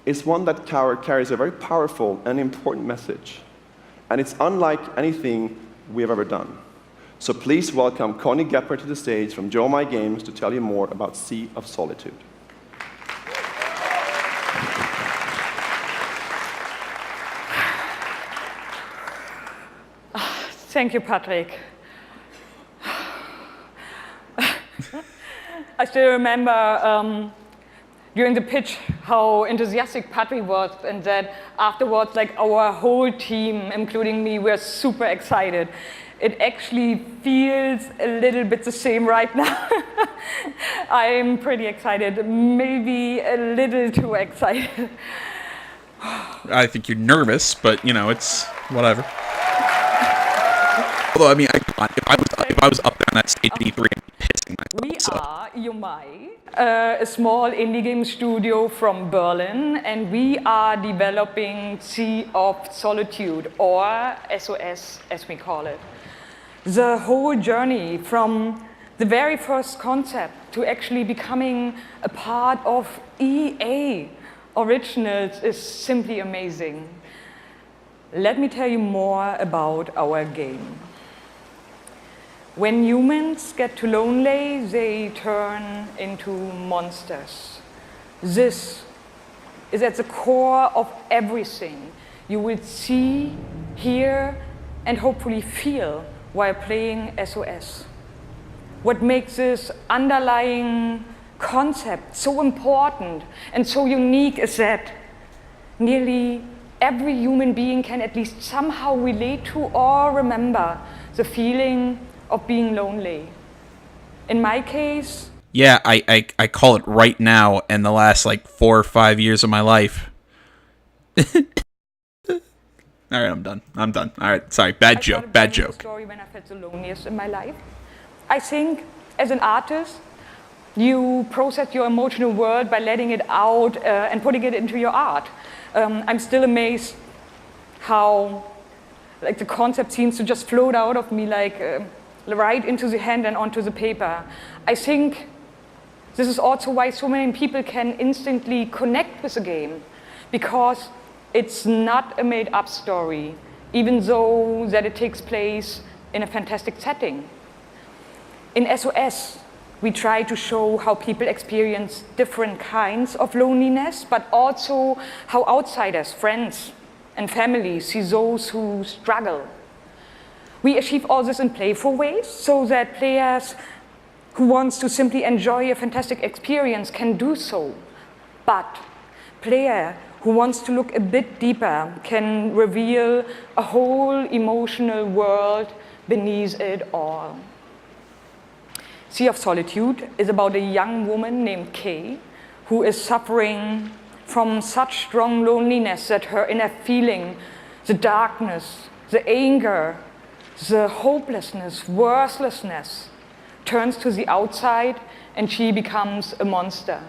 It's one that carries a very powerful and important message, and it's unlike anything we have ever done. So please welcome Connie Gepper to the stage from Joe My Games to tell you more about Sea of Solitude. Thank you, Patrick. I still remember during the pitch how enthusiastic Patrick was, and that afterwards, like our whole team, including me, were super excited. It actually feels a little bit the same right now. I'm pretty excited, maybe a little too excited. I think you're nervous, but you know, it's whatever. Although, I mean, if I was up there on that stage at E3, I'd be pissing myself. We are Yomai, a small indie game studio from Berlin, and we are developing Sea of Solitude, or SOS as we call it. The whole journey from the very first concept to actually becoming a part of EA Originals is simply amazing. Let me tell you more about our game. When humans get too lonely, they turn into monsters. This is at the core of everything you will see, hear, and hopefully feel while playing SOS. What makes this underlying concept so important and so unique is that nearly every human being can at least somehow relate to or remember the feeling of being lonely. In my case, yeah, I call it right now and the last like 4 or 5 years of my life. All right, I'm done. All right, sorry, bad joke. Story when I felt the loneliest in my life. I think as an artist, you process your emotional world by letting it out and putting it into your art. I'm still amazed how like the concept seems to just float out of me like right into the hand and onto the paper. I think this is also why so many people can instantly connect with the game, because it's not a made-up story, even though that it takes place in a fantastic setting. In SOS, we try to show how people experience different kinds of loneliness, but also how outsiders, friends, and family see those who struggle. We achieve all this in playful ways so that players who want to simply enjoy a fantastic experience can do so. But player who wants to look a bit deeper can reveal a whole emotional world beneath it all. Sea of Solitude is about a young woman named Kay who is suffering from such strong loneliness that her inner feeling, the darkness, the anger, the hopelessness, worthlessness, turns to the outside and she becomes a monster.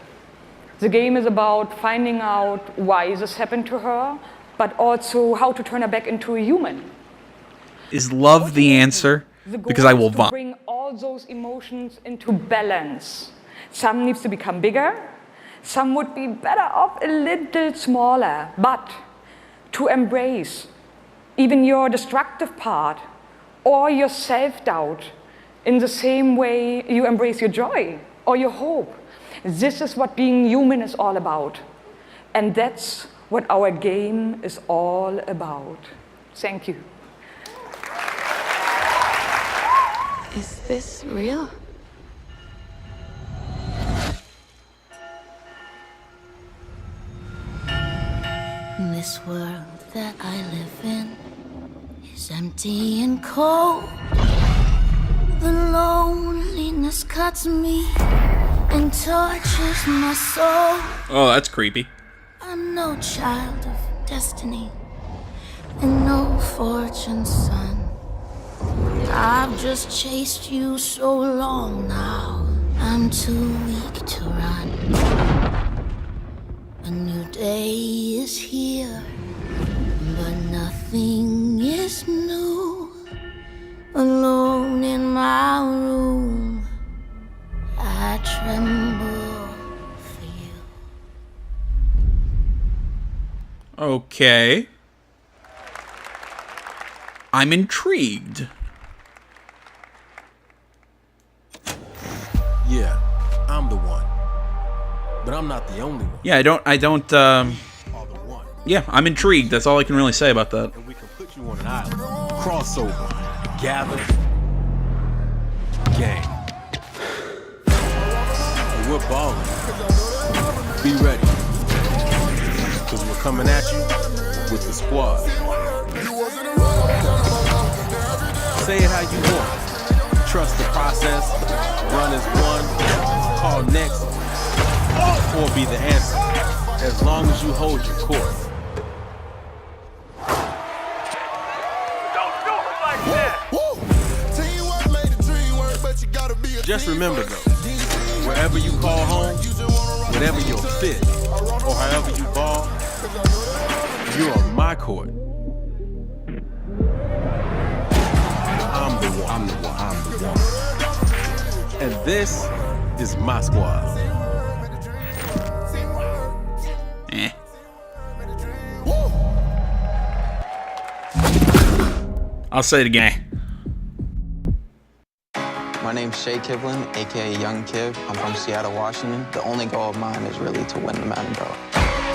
The game is about finding out why this happened to her, but also how to turn her back into a human. Is love the answer? Because I will vomit. Bring all those emotions into balance. Some needs to become bigger, some would be better off a little smaller, but to embrace even your destructive part or your self-doubt in the same way you embrace your joy or your hope. This is what being human is all about. And that's what our game is all about. Thank you. Is this real? This world that I live in is empty and cold. The loneliness cuts me and tortures my soul. Oh, that's creepy. I'm no child of destiny and no fortune's son. I've just chased you so long now, I'm too weak to run. A new day is here, but nothing is new. Alone in my room, I tremble for you. Okay. I'm intrigued. Yeah, I'm the one. But I'm not the only one. Yeah, I don't, yeah, I'm intrigued. That's all I can really say about that. And we can put you on an island. Crossover. Gather. Game. And we're balling. Be ready. Because we're coming at you with the squad. Say it how you want. Trust the process. Run as one. Call next. Or be the answer. As long as you hold your course. Just remember though, wherever you call home, whatever your fit, or however you ball, you're on my court. I'm the one. And this is my squad. I'll say it again. My name's Shay Kivlin, aka Young Kiv. I'm from Seattle, Washington. The only goal of mine is really to win the Madden belt.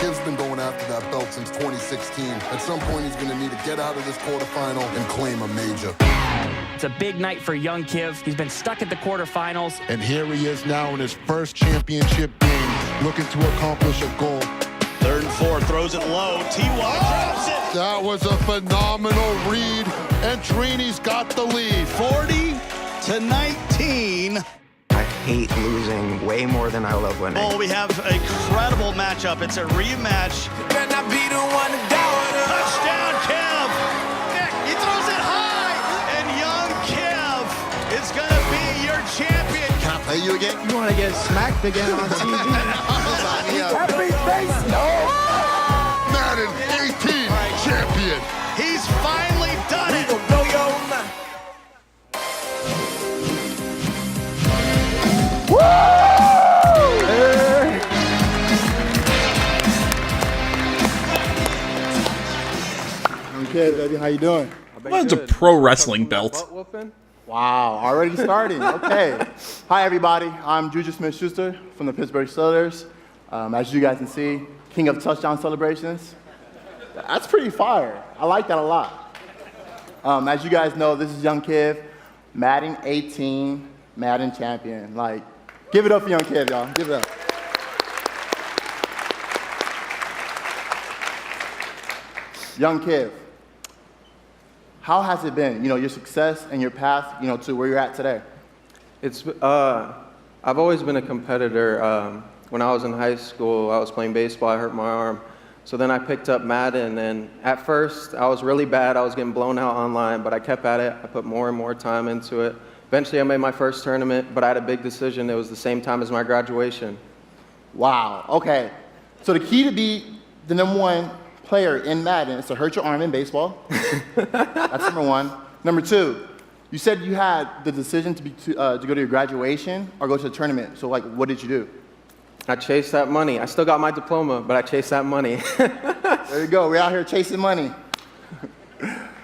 Kiv's been going after that belt since 2016. At some point, he's going to need to get out of this quarterfinal and claim a major. It's a big night for Young Kiv. He's been stuck at the quarterfinals. And here he is now in his first championship game, looking to accomplish a goal. 3rd and 4, throws it low. T.Y. drops it. That was a phenomenal read, and Trini's got the lead. 40-19. I hate losing way more than I love winning. Oh, we have a incredible matchup. It's a rematch. Better not be the one to doubt it. Touchdown, Kev. Nick, he throws it high, and young Kev is going to be your champion. Can I play you again? You want to get smacked again on TV? Happy face, no! Madden 18 champion. He's finally done it. Blow your mind. Okay, baby, how you doing? Well, it's a pro wrestling belt. Wow, already starting. Okay. Hi, everybody. I'm Juju Smith-Schuster from the Pittsburgh Steelers. As you guys can see, king of touchdown celebrations. That's pretty fire. I like that a lot. As you guys know, this is Young Kiv, Madden 18, Madden champion. Like, give it up for Young Kiv, y'all. Give it up. Young Kiv, how has it been? You know, your success and your path, you know, to where you're at today. It's I've always been a competitor. When I was in high school, I was playing baseball. I hurt my arm. So then I picked up Madden, and at first I was really bad. I was getting blown out online, but I kept at it. I put more and more time into it. Eventually I made my first tournament, but I had a big decision. It was the same time as my graduation. Wow, okay. So the key to be the #1 player in Madden is to hurt your arm in baseball. That's #1. #2, you said you had the decision to go to your graduation or go to a tournament. So like, what did you do? I chased that money. I still got my diploma, but I chased that money. There you go. We're out here chasing money.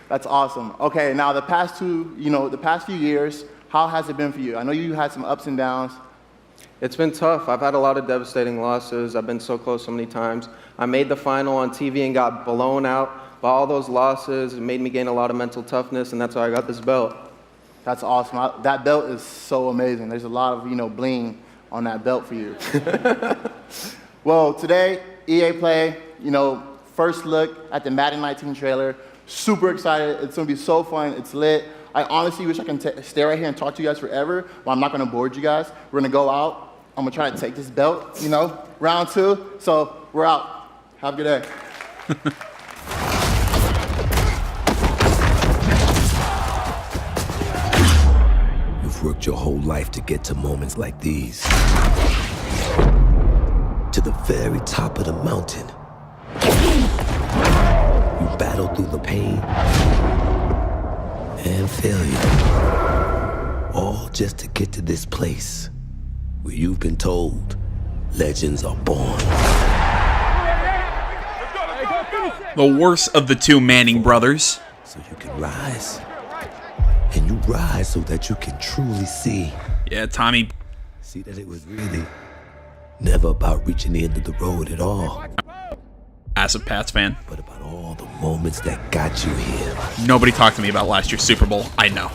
That's awesome. Okay, now the past few years, how has it been for you? I know you had some ups and downs. It's been tough. I've had a lot of devastating losses. I've been so close so many times. I made the final on TV and got blown out by all those losses. It made me gain a lot of mental toughness, and that's how I got this belt. That's awesome. That belt is so amazing. There's a lot of, bling on that belt for you. Well, today, EA Play, first look at the Madden 19 trailer. Super excited. It's going to be so fun. It's lit. I honestly wish I can stay right here and talk to you guys forever, but I'm not going to board you guys. We're going to go out. I'm going to try to take this belt, round 2. So we're out. Have a good day. You've worked your whole life to get to moments like these. To the very top of the mountain. You battled through the pain and failure. All just to get to this place where you've been told legends are born. The worst of the two Manning brothers. So you can rise. And you rise so that you can truly see. Yeah, Tommy. See that it was really never about reaching the end of the road at all. Massive Pats fan. But about all the moments that got you here. Nobody talked to me about last year's Super Bowl. I know.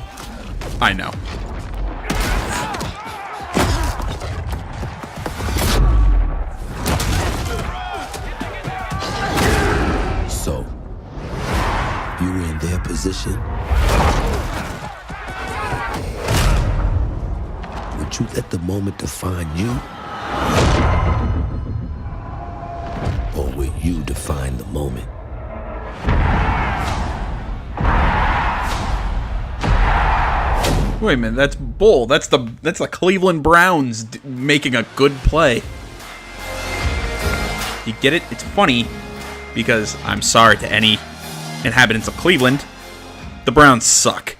So, you were in their position. Would you let the moment define you? Or will you define the moment? Wait a minute, that's bull. That's the Cleveland Browns making a good play. You get it? It's funny because I'm sorry to any inhabitants of Cleveland. The Browns suck.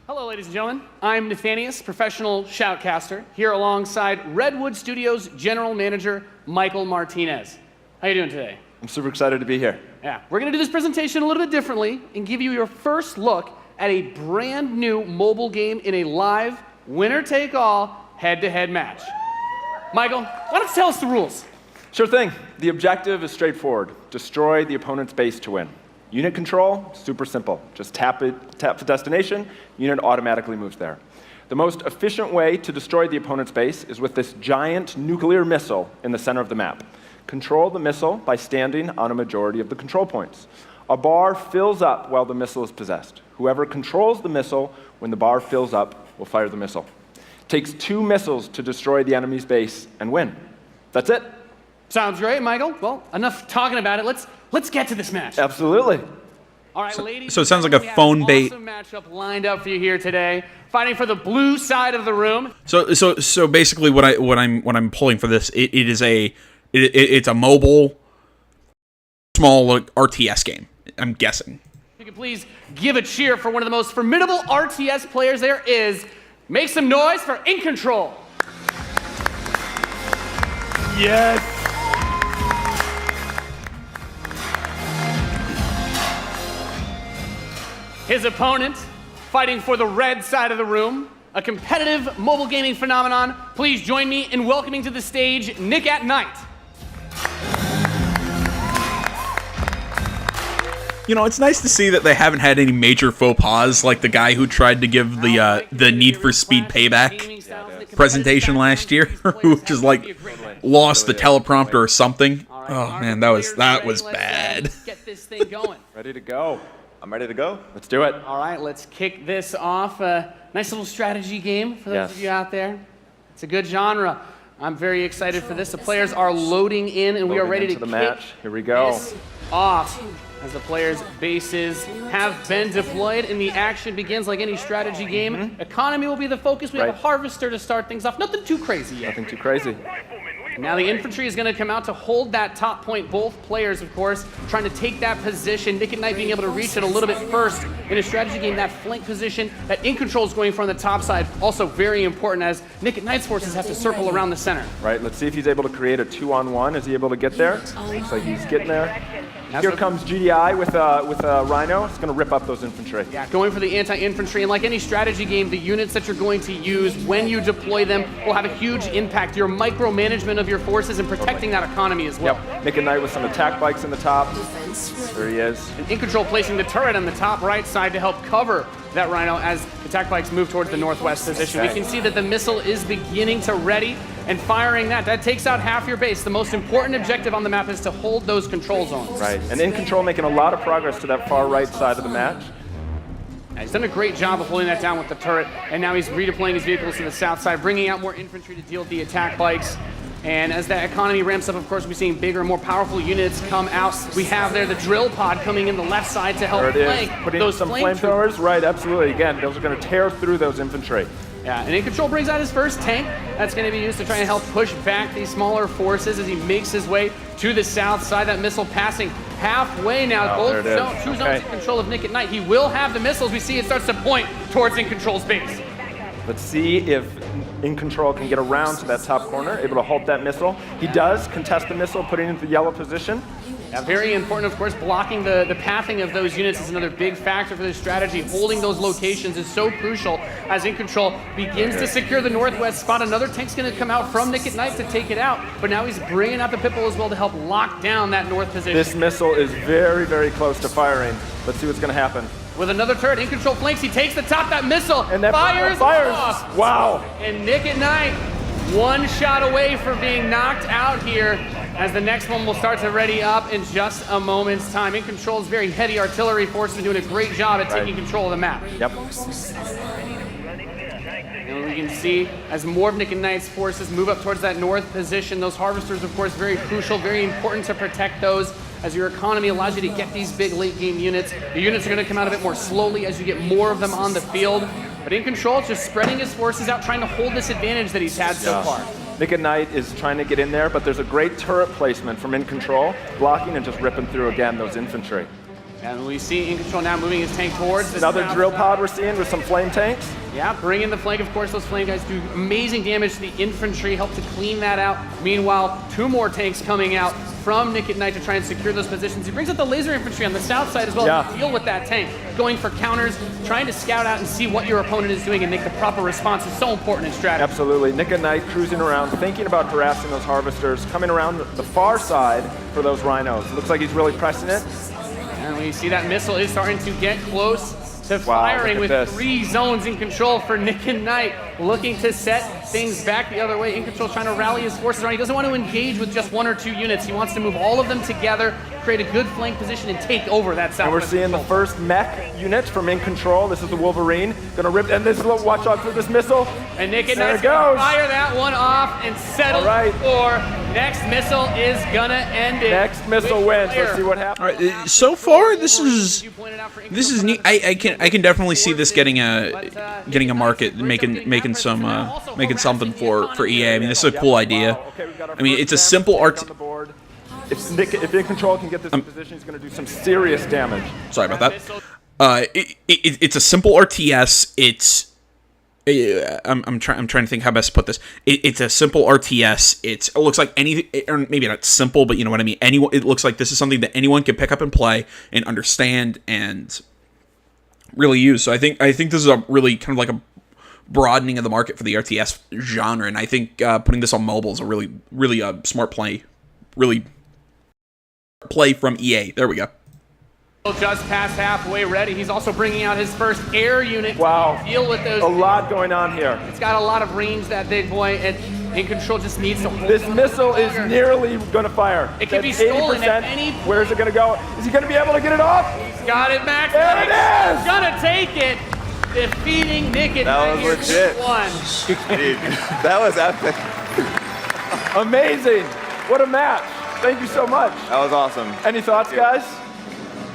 Hello, ladies ladies and gentlemen. I'm Nathanius, professional shoutcaster, here alongside Redwood Studios General Manager Michael Martinez. How you doing today? I'm super excited to be here. Yeah, we're going to do this presentation a little bit differently and give you your first look at a brand new mobile game in a live, winner-take-all, head-to-head match. Michael, why don't you tell us the rules? Sure thing. The objective is straightforward. Destroy the opponent's base to win. Unit control, super simple. Just tap the destination, unit automatically moves there. The most efficient way to destroy the opponent's base is with this giant nuclear missile in the center of the map. Control the missile by standing on a majority of the control points. A bar fills up while the missile is possessed. Whoever controls the missile when the bar fills up will fire the missile. It takes 2 missiles to destroy the enemy's base and win. That's it. Sounds great, Michael. Well, enough talking about it. Let's get to this match. Absolutely. All right, ladies. So it sounds like a phone bait. Awesome matchup lined up for you here today. Fighting for the blue side of the room. So basically, what I'm pulling for this, it's a mobile, small RTS game. I'm guessing. If you could please give a cheer for one of the most formidable RTS players there is. Make some noise for In Control. Yes. His opponent, fighting for the red side of the room, a competitive mobile gaming phenomenon. Please join me in welcoming to the stage Nick at Night. You know, it's nice to see that they haven't had any major faux pas, like the guy who tried to give the Need for Speed Payback presentation last year, who just lost the teleprompter or something. Oh man, that was bad. Get this thing going. Ready to go. I'm ready to go. Let's do it. All right, let's kick this off. A nice little strategy game for those of you out there. It's a good genre. I'm very excited for this. The players are loading in, and we are ready to the kick match. Here we go. This off as the players' bases have been deployed and the action begins like any strategy game. Economy will be the focus. We have a harvester to start things off. Nothing too crazy yet. Nothing too crazy. Now the infantry is going to come out to hold that top point. Both players, of course, trying to take that position. Nick at Night being able to reach it a little bit first in a strategy game. That flank position that In Control is going for on the top side, also very important as Nick at Night's forces have to circle around the center. Right, let's see if he's able to create a 2-on-1. Is he able to get there? Looks like he's getting there. Here comes GDI with a Rhino. It's going to rip up those infantry. Yeah, going for the anti-infantry. And like any strategy game, the units that you're going to use when you deploy them will have a huge impact. Your micromanagement of your forces and protecting that economy as well. Yep, Nick at Night with some attack bikes in the top. There he is. And In Control placing the turret on the top right side to help cover that Rhino as attack bikes move towards the northwest position. We can see that the missile is beginning to ready and firing that. That takes out half your base. The most important objective on the map is to hold those control zones. Right, and In Control making a lot of progress to that far right side of the match. He's done a great job of holding that down with the turret, and now he's redeploying his vehicles to the south side, bringing out more infantry to deal with the attack bikes. And as that economy ramps up, of course, we're seeing bigger, more powerful units come out. We have there the drill pod coming in the left side to help flank Putting those some flamethrowers. Right, absolutely. Again, those are going to tear through those infantry. Yeah, and In Control brings out his first tank. That's going to be used to try and help push back these smaller forces as he makes his way to the south side. That missile passing halfway now. Both two zones in control of Nick at Night. He will have the missiles. We see it starts to point towards In Control's base. Let's see if In Control can get around to that top corner, able to halt that missile. He does contest the missile, putting it into the yellow position. Yeah, very important, of course. Blocking the pathing of those units is another big factor for this strategy. Holding those locations is so crucial as In Control begins to secure the northwest spot. Another tank's going to come out from Nick at Night to take it out, but now he's bringing out the Pitbull as well to help lock down that north position. This missile is very, very close to firing. Let's see what's going to happen. With another turret, In Control flanks. He takes the top, that missile, and that fires. Wow. And Nick at Night, one shot away from being knocked out here, as the next one will start to ready up in just a moment's time. In Control's very heavy artillery force is doing a great job at taking control of the map. Yep. And we can see as more of Nick and Knight's forces move up towards that north position, those harvesters, of course, very crucial, very important to protect those, as your economy allows you to get these big late game units. The units are going to come out a bit more slowly as you get more of them on the field. But In Control, just spreading his forces out, trying to hold this advantage that he's had so far. Nick at Night is trying to get in there, but there's a great turret placement from In Control, blocking and just ripping through again those infantry. And we see In Control now moving his tank towards this Another drill pod we're seeing with some flame tanks. Yeah, bring in the flank. Of course, those flame guys do amazing damage to the infantry, help to clean that out. Meanwhile, 2 more tanks coming out from Nick at Night to try and secure those positions. He brings out the laser infantry on the south side as well to deal with that tank. Going for counters, trying to scout out and see what your opponent is doing and make the proper response is so important in strategy. Absolutely. Nick at Night cruising around, thinking about harassing those harvesters, coming around the far side for those rhinos. Looks like he's really pressing it. And we see that missile is starting to get close to firing with 3 zones in control for Nick and Knight, looking to set things back the other way. In Control trying to rally his forces around. He doesn't want to engage with just 1 or 2 units. He wants to move all of them together, create a good flank position, and take over that south. And we're seeing the first mech unit from In Control. This is the Wolverine. Gonna rip, and this is, watch out for this missile. And Nick and Knight's gonna fire that one off and settle for next missile is gonna end it. Next missile wins. Let's see what happens. All right, so far this is neat. I can definitely see this getting a market, making something for EA. I mean, this is a cool idea. I mean, it's a simple art. If In Control can get this in position, he's going to do some serious damage. Sorry about that. It's a simple RTS. I'm trying to think how best to put this. It's a simple RTS. It looks like anything, or maybe not simple, but you know what I mean. It looks like this is something that anyone can pick up and play and understand and really use. So I think this is a really kind of like a broadening of the market for the RTS genre, and I think putting this on mobile is a really smart play. Really play from EA. There we go. Just past halfway ready. He's also bringing out his first air unit to deal with those. A lot going on here. It's got a lot of range, that big boy, and In Control just needs to hold this missile is nearly going to fire. It can be stolen at any point. Where is it going to go? Is he going to be able to get it off? He's got it, Max. There it is! He's going to take it. Defeating Nick at That Night was legit. Dude, that was epic. Amazing. What a match. Thank you so much. That was awesome. Any thoughts, guys?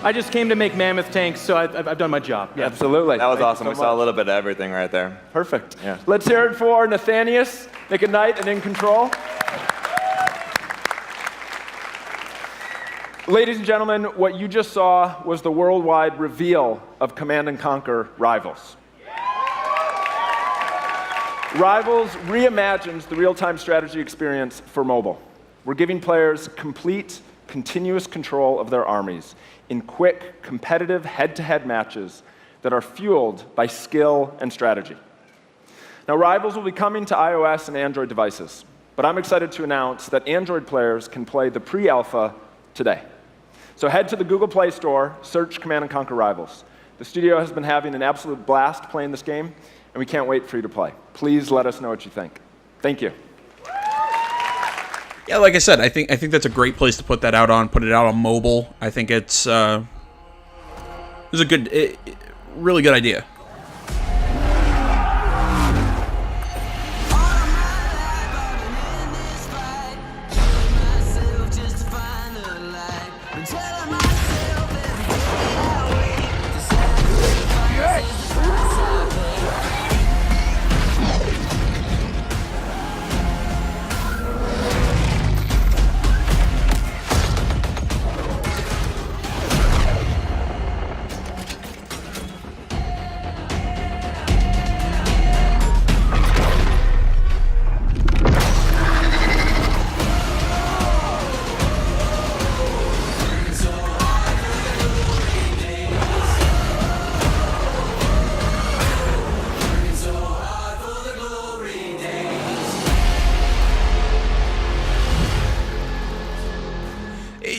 I just came to make mammoth tanks, so I've done my job. Yeah. Absolutely. That was awesome. We saw a little bit of everything right there. Perfect. Yeah. Let's hear it for Nathanius, Nick at Night, and In Control. Ladies and gentlemen, what you just saw was the worldwide reveal of Command & Conquer Rivals. Rivals reimagines the real-time strategy experience for mobile. We're giving players complete, continuous control of their armies in quick, competitive head-to-head matches that are fueled by skill and strategy. Now, Rivals will be coming to iOS and Android devices, but I'm excited to announce that Android players can play the pre-alpha today. So head to the Google Play Store, search Command & Conquer Rivals. The studio has been having an absolute blast playing this game, and we can't wait for you to play. Please let us know what you think. Thank you. Yeah, like I said, I think that's a great place to put that out on. Put it out on mobile. I think it's a good, really good idea.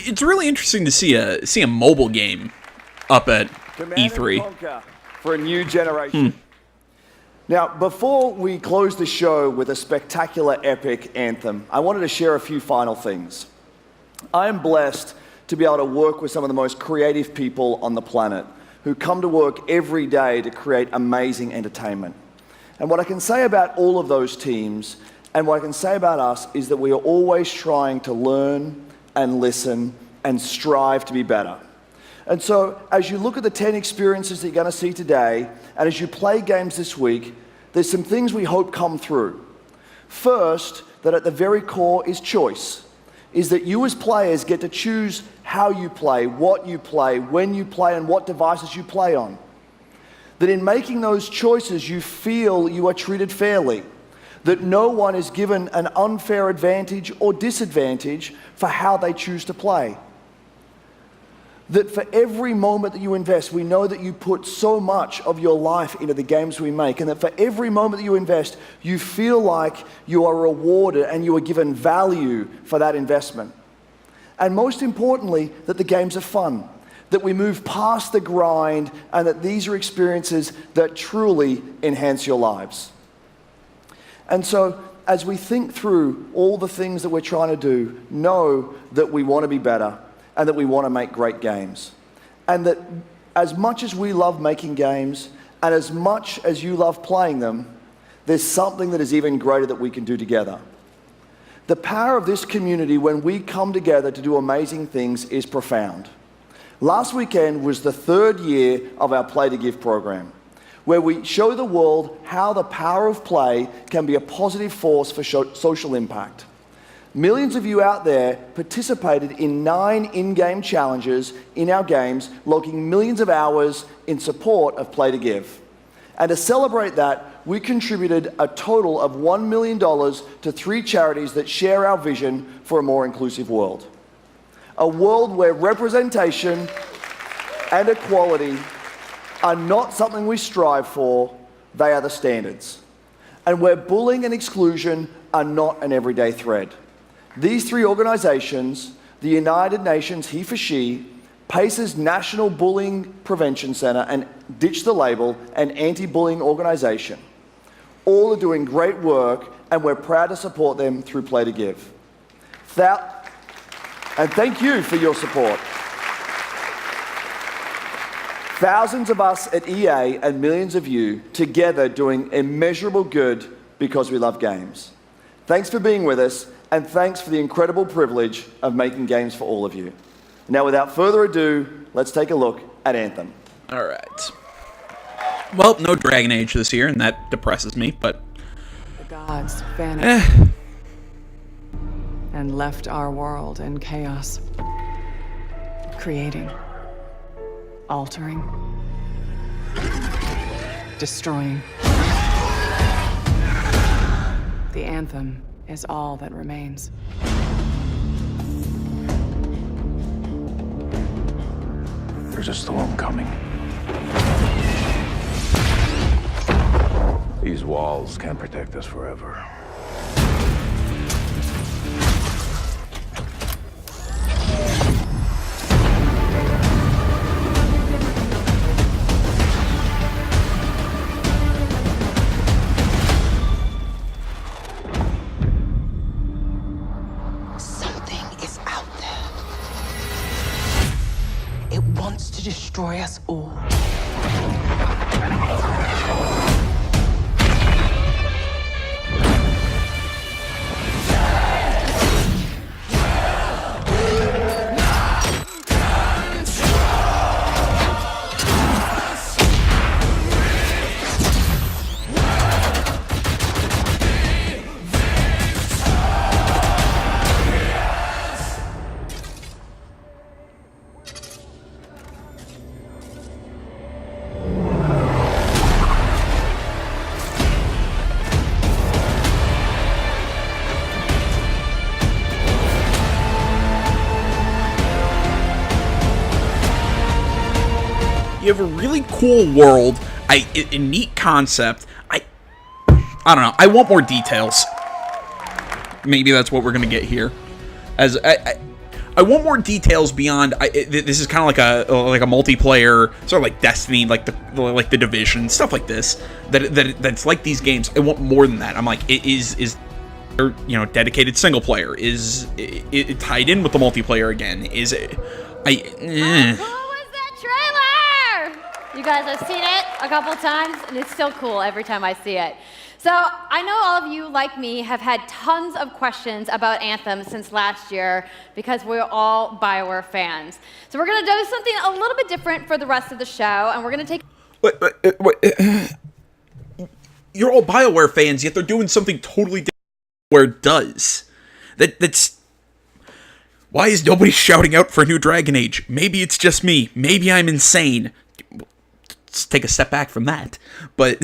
It's really interesting to see a mobile game up at E3 for a new generation. Now, before we close the show with a spectacular epic Anthem, I wanted to share a few final things. I am blessed to be able to work with some of the most creative people on the planet who come to work every day to create amazing entertainment. And what I can say about all of those teams and what I can say about us is that we are always trying to learn and listen and strive to be better. And so as you look at the 10 experiences that you're going to see today, and as you play games this week, there's some things we hope come through. First, that at the very core is choice. is that you as players get to choose how you play, what you play, when you play, and what devices you play on. That in making those choices, you feel you are treated fairly. That no one is given an unfair advantage or disadvantage for how they choose to play. That for every moment that you invest, we know that you put so much of your life into the games we make, and that for every moment that you invest, you feel like you are rewarded and you are given value for that investment. And most importantly, that the games are fun, that we move past the grind, and that these are experiences that truly enhance your lives. And so, as we think through all the things that we're trying to do, know that we want to be better, and that we want to make great games. And that as much as we love making games, and as much as you love playing them, there's something that is even greater that we can do together. The power of this community when we come together to do amazing things is profound. Last weekend was the 3rd year of our Play to Give program, where we show the world how the power of play can be a positive force for social impact. Millions of you out there participated in 9 in-game challenges in our games, logging millions of hours in support of Play to Give. And to celebrate that, we contributed a total of $1 million to 3 charities that share our vision for a more inclusive world. A world where representation and equality are not something we strive for, they are the standards. And where bullying and exclusion are not an everyday thread. These 3 organizations, the United Nations He for She, PACE's National Bullying Prevention Center, and Ditch the Label, an anti-bullying organization, all are doing great work, and we're proud to support them through Play to Give. And thank you for your support. Thousands of us at EA and millions of you together doing immeasurable good because we love games. Thanks for being with us, and thanks for the incredible privilege of making games for all of you. Now, without further ado, let's take a look at Anthem. All right. Well, no Dragon Age this year, and that depresses me, but... The gods vanished and left our world in chaos. Creating, altering, destroying. The Anthem is all that remains. There's a storm coming. These walls can't protect us forever. Destroy us all. You have a really cool world, a neat concept. I don't know. I want more details. Maybe that's what we're gonna get here. As I want more details beyond. This is kind of like a multiplayer, sort of like Destiny, like the Division, stuff like this. That's like these games. I want more than that. I'm like, is dedicated single player? Is it tied in with the multiplayer again? Is it? You guys have seen it a couple times, and it's still cool every time I see it. So I know all of you, like me, have had tons of questions about Anthem since last year because we're all BioWare fans. So we're going to do something a little bit different for the rest of the show, and we're going to take... Wait. You're all BioWare fans, yet they're doing something totally different. BioWare does. That's... Why is nobody shouting out for a new Dragon Age? Maybe it's just me. Maybe I'm insane. Let's take a step back from that. But,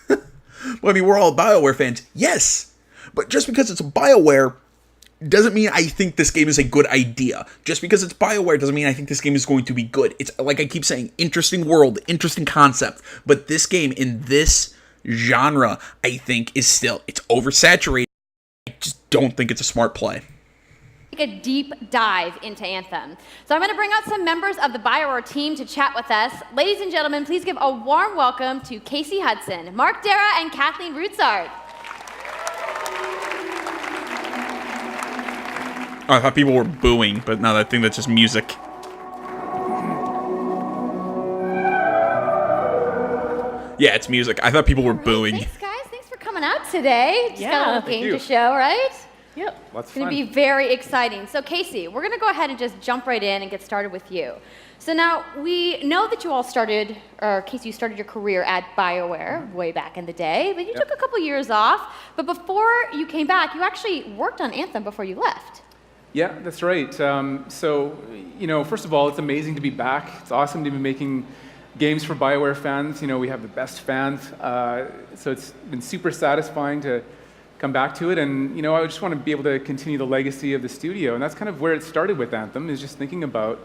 well, I mean, we're all BioWare fans. Yes. But just because it's a BioWare doesn't mean I think this game is a good idea. Just because it's BioWare doesn't mean I think this game is going to be good. It's, like I keep saying, interesting world, interesting concept. But this game in this genre, I think, is still, it's oversaturated. I just don't think it's a smart play. Take a deep dive into Anthem. So I'm going to bring out some members of the BioWare team to chat with us. Ladies and gentlemen, please give a warm welcome to Casey Hudson, Mark Dara, and Kathleen Routsard. Oh, I thought people were booing, but no, I think that's just music. Yeah, it's music. I thought people were booing. Thanks, guys. Thanks for coming out today. Just got a Yeah, little game to show, right? Yep. It's going to be very exciting. So, Casey, we're going to go ahead and just jump right in and get started with you. So now, we know that you all started, or Casey, you started your career at BioWare way back in the day, but you took a couple years off. But before you came back, you actually worked on Anthem before you left. Yeah, that's right. So, you know, first of all, it's amazing to be back. It's awesome to be making games for BioWare fans. You know, we have the best fans. So it's been super satisfying to come back to it. And, you know, I just want to be able to continue the legacy of the studio. And that's kind of where it started with Anthem, is just thinking about,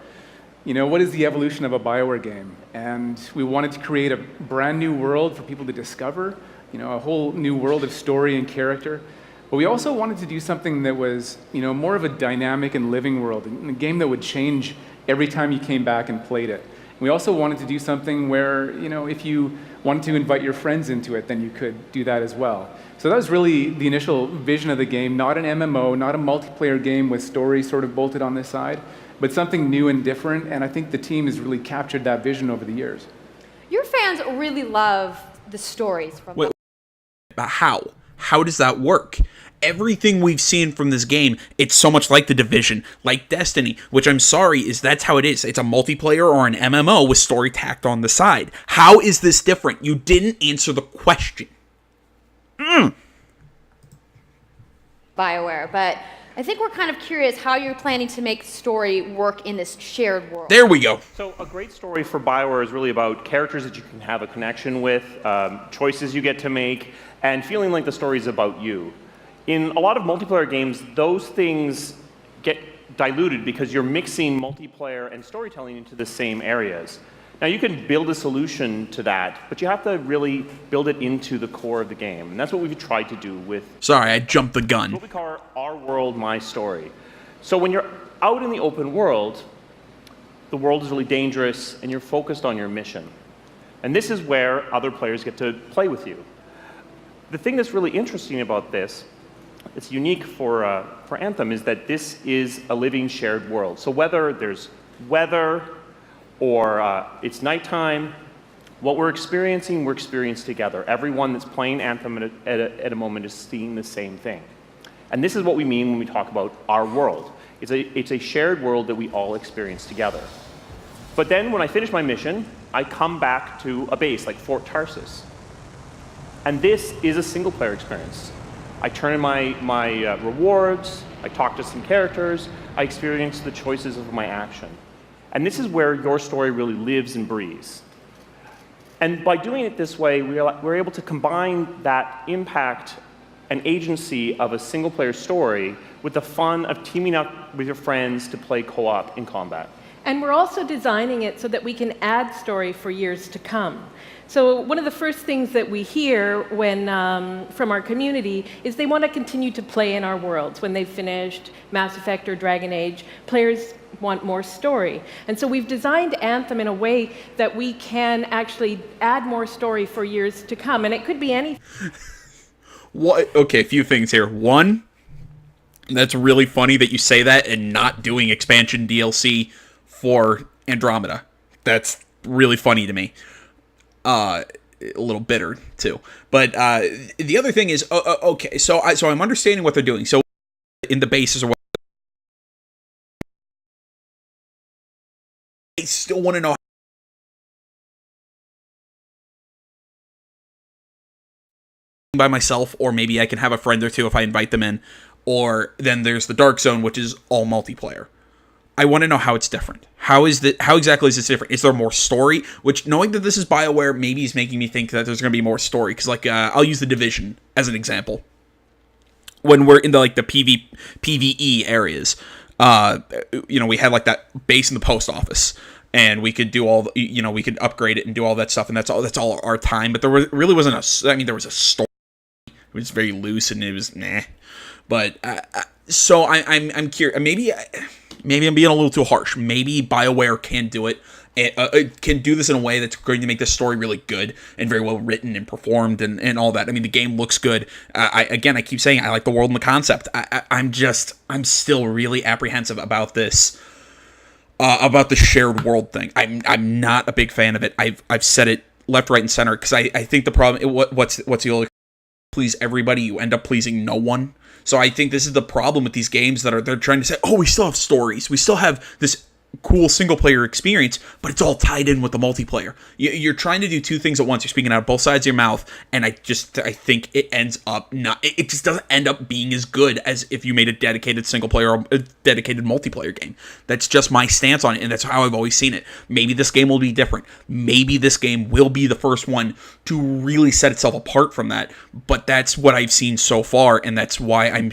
you know, what is the evolution of a BioWare game? And we wanted to create a brand new world for people to discover, you know, a whole new world of story and character. But we also wanted to do something that was, you know, more of a dynamic and living world, a game that would change every time you came back and played it. We also wanted to do something where, you know, if you wanted to invite your friends into it, then you could do that as well. So that was really the initial vision of the game, not an MMO, not a multiplayer game with stories sort of bolted on this side, but something new and different, and I think the team has really captured that vision over the years. Your fans really love the stories from Wait, how? How does that work? Everything we've seen from this game, it's so much like The Division, like Destiny, which I'm sorry, is that's how it is. It's a multiplayer or an MMO with story tacked on the side. How is this different? You didn't answer the question. BioWare, but I think we're kind of curious how you're planning to make story work in this shared world. There we go. So a great story for BioWare is really about characters that you can have a connection with, choices you get to make, and feeling like the story is about you. In a lot of multiplayer games, those things get diluted because you're mixing multiplayer and storytelling into the same areas. Now, you can build a solution to that, but you have to really build it into the core of the game. And that's what we've tried to do with... Sorry, I jumped the gun. What we call our world, my story. So when you're out in the open world, the world is really dangerous, and you're focused on your mission. And this is where other players get to play with you. The thing that's really interesting about this, it's unique for Anthem, is that this is a living shared world. So whether there's weather or it's nighttime, what we're experiencing together. Everyone that's playing Anthem at a moment is seeing the same thing. And this is what we mean when we talk about our world. It's a shared world that we all experience together. But then when I finish my mission, I come back to a base like Fort Tarsus. And this is a single-player experience. I turn in my rewards, I talk to some characters, I experience the choices of my action. And this is where your story really lives and breathes. And by doing it this way, we're able to combine that impact and agency of a single-player story with the fun of teaming up with your friends to play co-op in combat. And we're also designing it so that we can add story for years to come. So one of the first things that we hear when, from our community is they want to continue to play in our worlds. When they've finished Mass Effect or Dragon Age, players want more story. And so we've designed Anthem in a way that we can actually add more story for years to come. And it could be any... Okay, a few things here. One, that's really funny that you say that and not doing expansion DLC for Andromeda. That's really funny to me. A little bitter too, but the other thing is okay. So I'm understanding what they're doing. So in the bases or what, I still want to know by myself, or maybe I can have a friend or two if I invite them in. or then there's the Dark Zone, which is all multiplayer. I want to know how it's different. How exactly is this different? Is there more story? Which, knowing that this is BioWare, maybe is making me think that there's going to be more story. Because, like, I'll use The Division as an example. When we're in the PvE areas, we had, like, that base in the post office. And we could do all, we could upgrade it and do all that stuff. And that's all our time. But there really wasn't there was a story. It was very loose and it was, meh. But, so I'm curious. Maybe I'm being a little too harsh. Maybe BioWare can do it. It can do this in a way that's going to make the story really good and very well written and performed and all that. I mean, the game looks good. I keep saying I like the world and the concept. I'm still really apprehensive about this, about the shared world thing. I'm not a big fan of it. I've said it left, right, and center because I think the problem. What's the old please everybody? You end up pleasing no one. So I think this is the problem with these games that they're trying to say, oh, we still have stories. We still have this cool single-player experience, but it's all tied in with the multiplayer. You're trying to do two things at once. You're speaking out of both sides of your mouth, and I think it ends up not... It just doesn't end up being as good as if you made a dedicated single-player or a dedicated multiplayer game. That's just my stance on it, and that's how I've always seen it. Maybe this game will be different. Maybe this game will be the first one to really set itself apart from that, but that's what I've seen so far, and that's why I'm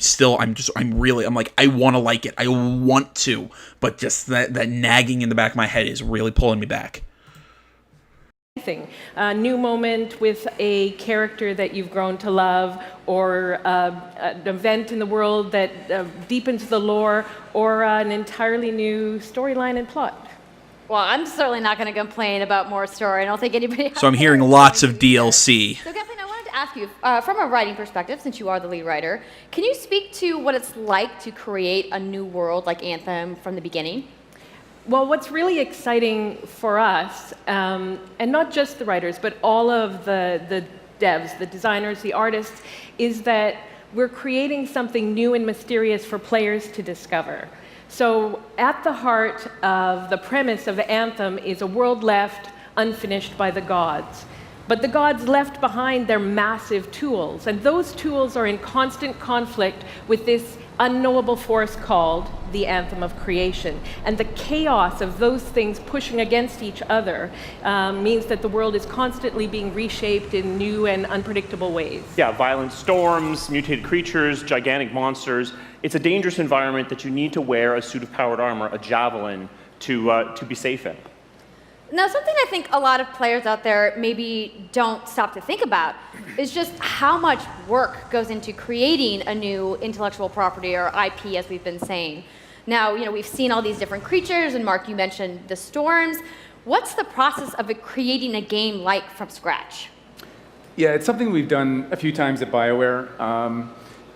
like, I want to like it. I want to, but just that nagging in the back of my head is really pulling me back. A new moment with a character that you've grown to love, or an event in the world that deepens the lore, or an entirely new storyline and plot. Well, I'm certainly not going to complain about more story. I don't think anybody... So I'm hearing lots of DLC. So, Kathleen, I wanted to ask you, from a writing perspective, since you are the lead writer, can you speak to what it's like to create a new world like Anthem from the beginning? Well, what's really exciting for us, and not just the writers, but all of the devs, the designers, the artists, is that we're creating something new and mysterious for players to discover. So at the heart of the premise of Anthem is a world left unfinished by the gods. But the gods left behind their massive tools, and those tools are in constant conflict with this unknowable force called the Anthem of Creation. And the chaos of those things pushing against each other means that the world is constantly being reshaped in new and unpredictable ways. Yeah, violent storms, mutated creatures, gigantic monsters. It's a dangerous environment that you need to wear a suit of powered armor, a javelin, to be safe in. Now, something I think a lot of players out there maybe don't stop to think about is just how much work goes into creating a new intellectual property, or IP, as we've been saying. Now, we've seen all these different creatures, and Mark, you mentioned the storms. What's the process of creating a game like from scratch? Yeah, it's something we've done a few times at BioWare.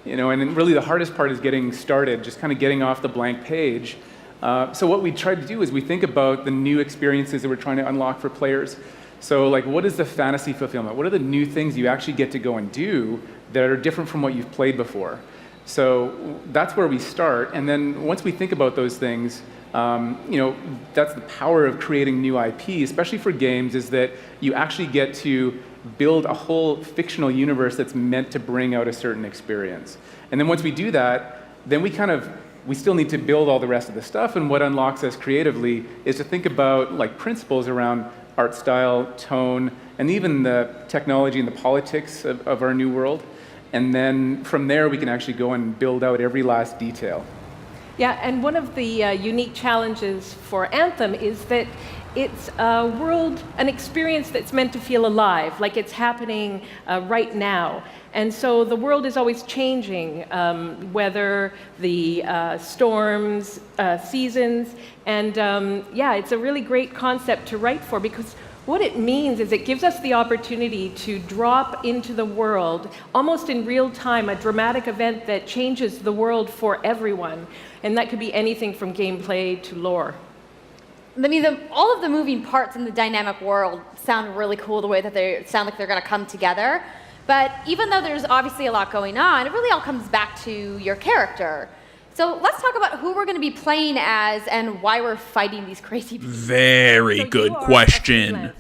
And really the hardest part is getting started, just kind of getting off the blank page. So what we try to do is we think about the new experiences that we're trying to unlock for players. So like, what is the fantasy fulfillment? What are the new things you actually get to go and do that are different from what you've played before? So that's where we start. And then once we think about those things, that's the power of creating new IP, especially for games, is that you actually get to build a whole fictional universe that's meant to bring out a certain experience. And then once we do that, then we still need to build all the rest of the stuff, and what unlocks us creatively is to think about like principles around art style, tone, and even the technology and the politics of our new world. And then from there, we can actually go and build out every last detail. Yeah, and one of the unique challenges for Anthem is that it's a world, an experience that's meant to feel alive, like it's happening right now. And so the world is always changing, whether the storms, seasons, and it's a really great concept to write for, because what it means is it gives us the opportunity to drop into the world, almost in real time, a dramatic event that changes the world for everyone. And that could be anything from gameplay to lore. I mean, all of the moving parts in the dynamic world sound really cool, the way that they sound like they're going to come together. But even though there's obviously a lot going on, it really all comes back to your character. So let's talk about who we're going to be playing as and why we're fighting these crazy people. Very good question.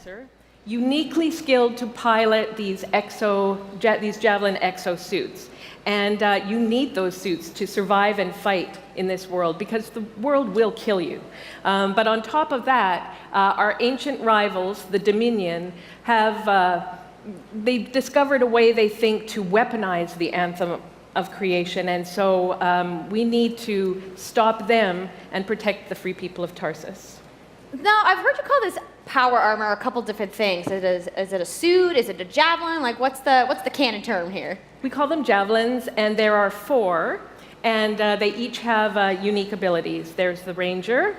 Uniquely skilled to pilot these javelin exosuits. And you need those suits to survive and fight in this world, because the world will kill you. But on top of that, our ancient rivals, the Dominion, they've discovered a way, they think, to weaponize the Anthem of creation. And so we need to stop them and protect the free people of Tarsus. Now, I've heard you call this power armor a couple different things. Is it a suit? Is it a javelin? Like, what's the canon term here? We call them javelins, and there are 4, and they each have unique abilities. There's the Ranger,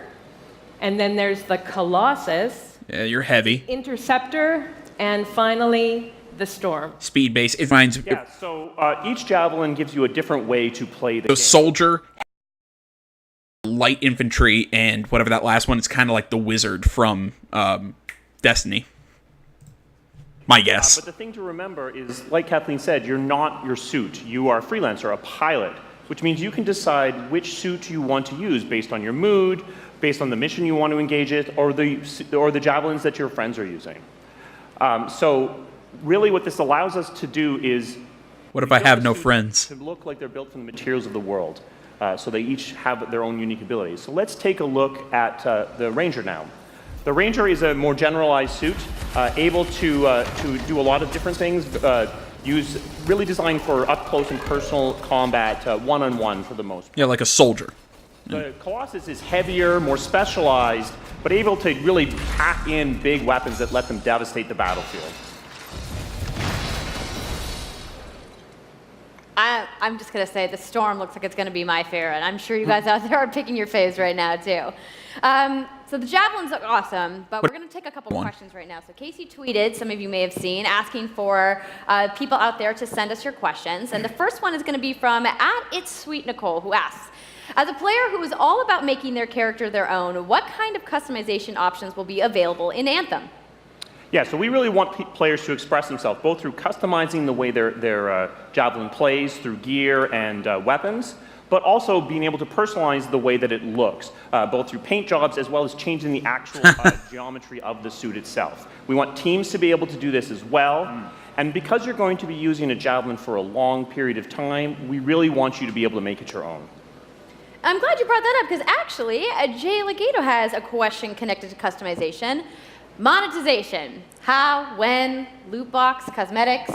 and then there's the Colossus. Yeah, you're heavy. Interceptor, and finally, the Storm. Speed base. It finds. Yeah, so each javelin gives you a different way to play the game. Soldier, light infantry, and whatever that last one is, kind of like the wizard from Destiny. My guess. But the thing to remember is, like Kathleen said, you're not your suit. You are a freelancer, a pilot, which means you can decide which suit you want to use based on your mood, based on the mission you want to engage in, or the javelins that your friends are using. So really what this allows us to do is... What if I have no friends? To look like they're built from the materials of the world. So they each have their own unique abilities. So let's take a look at the Ranger now. The Ranger is a more generalized suit, able to do a lot of different things, really designed for up-close and personal combat, one-on-one for the most part. Yeah, like a soldier. The Colossus is heavier, more specialized, but able to really pack in big weapons that let them devastate the battlefield. I'm just going to say the Storm looks like it's going to be my favorite. I'm sure you guys out there are picking your faves right now, too. So the javelins look awesome, but we're going to take a couple questions right now. So Casey tweeted, some of you may have seen, asking for people out there to send us your questions. And the first one is going to be from @It'sSweetNicole, who asks, as a player who is all about making their character their own, what kind of customization options will be available in Anthem? Yeah, so we really want players to express themselves, both through customizing the way their javelin plays, through gear and weapons, but also being able to personalize the way that it looks, both through paint jobs as well as changing the actual geometry of the suit itself. We want teams to be able to do this as well. And because you're going to be using a javelin for a long period of time, we really want you to be able to make it your own. I'm glad you brought that up, because actually, Jay Legato has a question connected to customization. Monetization. How, when, loot box, cosmetics?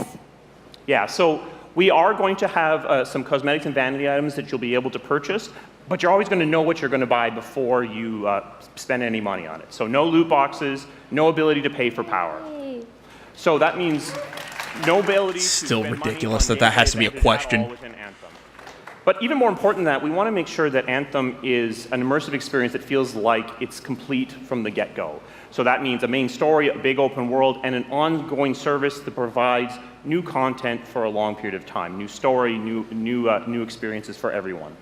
Yeah, so we are going to have some cosmetics and vanity items that you'll be able to purchase, but you're always going to know what you're going to buy before you spend any money on it. So no loot boxes, no ability to pay for power. Yay. So that means no ability to Still spend ridiculous money on that has to be a gameplay that is question. all within Anthem. But even more important than that, we want to make sure that Anthem is an immersive experience that feels like it's complete from the get-go. So that means a main story, a big open world, and an ongoing service that provides new content for a long period of time. New story, new experiences for everyone.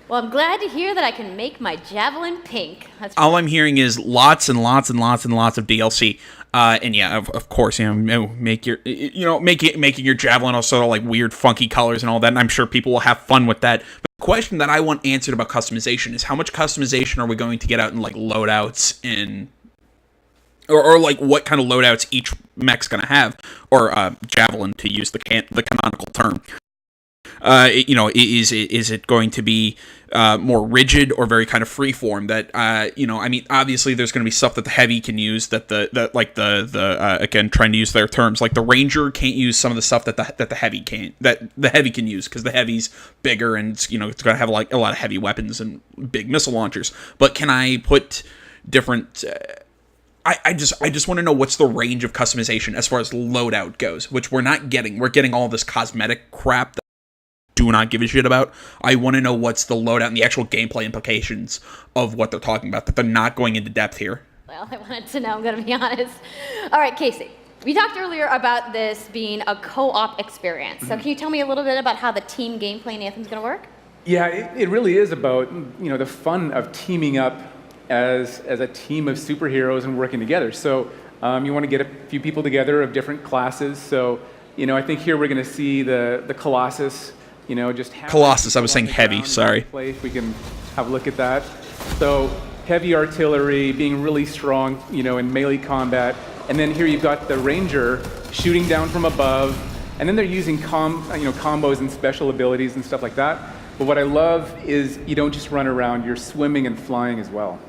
Well, I'm glad to hear that I can make my javelin pink. All I'm hearing is lots and lots and lots and lots of DLC. And yeah, of course, making your javelin also like weird, funky colors and all that. And I'm sure people will have fun with that. But the question that I want answered about customization is how much customization are we going to get out in like loadouts in, or like what kind of loadouts each mech's going to have, or javelin to use the canonical term. Is it going to be more rigid or very kind of freeform? That obviously there's going to be stuff that the heavy can use that again, trying to use their terms, like the Ranger can't use some of the stuff that the heavy can use, because the heavy's bigger and it's going to have like a lot of heavy weapons and big missile launchers. But can I put different? I just want to know what's the range of customization as far as loadout goes, which we're not getting. We're getting all this cosmetic crap that I do not give a shit about. I want to know what's the loadout and the actual gameplay implications of what they're talking about, that they're not going into depth here. Well, I wanted to know, I'm going to be honest. All right, Casey, we talked earlier about this being a co-op experience. So can you tell me a little bit about how the team gameplay in Anthem's going to work? Yeah, it really is about the fun of teaming up as a team of superheroes and working together. So you want to get a few people together of different classes. So I think here we're going to see the Colossus. Just Colossus. I was saying heavy. Sorry. If we can have a look at that. So heavy artillery, being really strong, in melee combat, and then here you've got the Ranger shooting down from above And then they're using combos and special abilities and stuff like that. But what I love is you don't just run around, you're swimming and flying as well.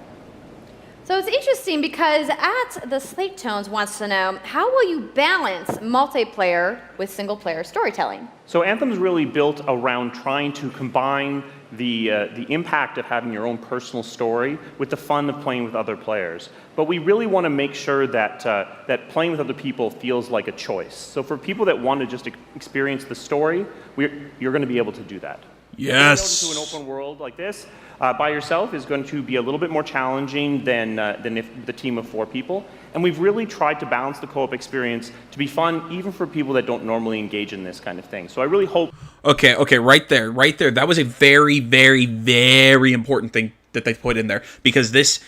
So it's interesting because at the Slate Tones wants to know, how will you balance multiplayer with single-player storytelling? So Anthem's really built around trying to combine the impact of having your own personal story with the fun of playing with other players. But we really want to make sure that that playing with other people feels like a choice. So for people that want to just experience the story, you're going to be able to do that. Yes. Going into an open world like this by yourself is going to be a little bit more challenging than if the team of 4 people. And we've really tried to balance the co-op experience to be fun, even for people that don't normally engage in this kind of thing. So I really hope. Okay, right there. That was a very, very, very important thing that they put in there, because this,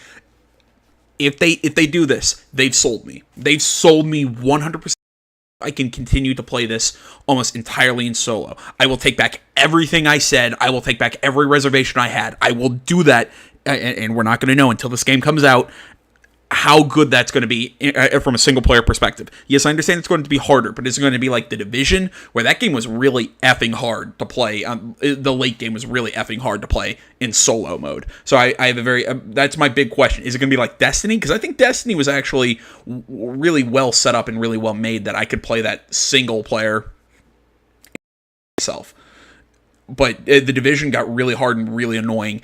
if they do this, they've sold me. They've sold me 100%. I can continue to play this almost entirely in solo. I will take back everything I said. I will take back every reservation I had. I will do that, and we're not going to know until this game comes out how good that's going to be from a single-player perspective. Yes, I understand it's going to be harder, but it's going to be like The Division, where that game was really effing hard to play. The late game was really effing hard to play in solo mode. So I have a very... that's my big question. Is it going to be like Destiny? Because I think Destiny was actually really well set up and really well made that I could play that single-player myself. But The Division got really hard and really annoying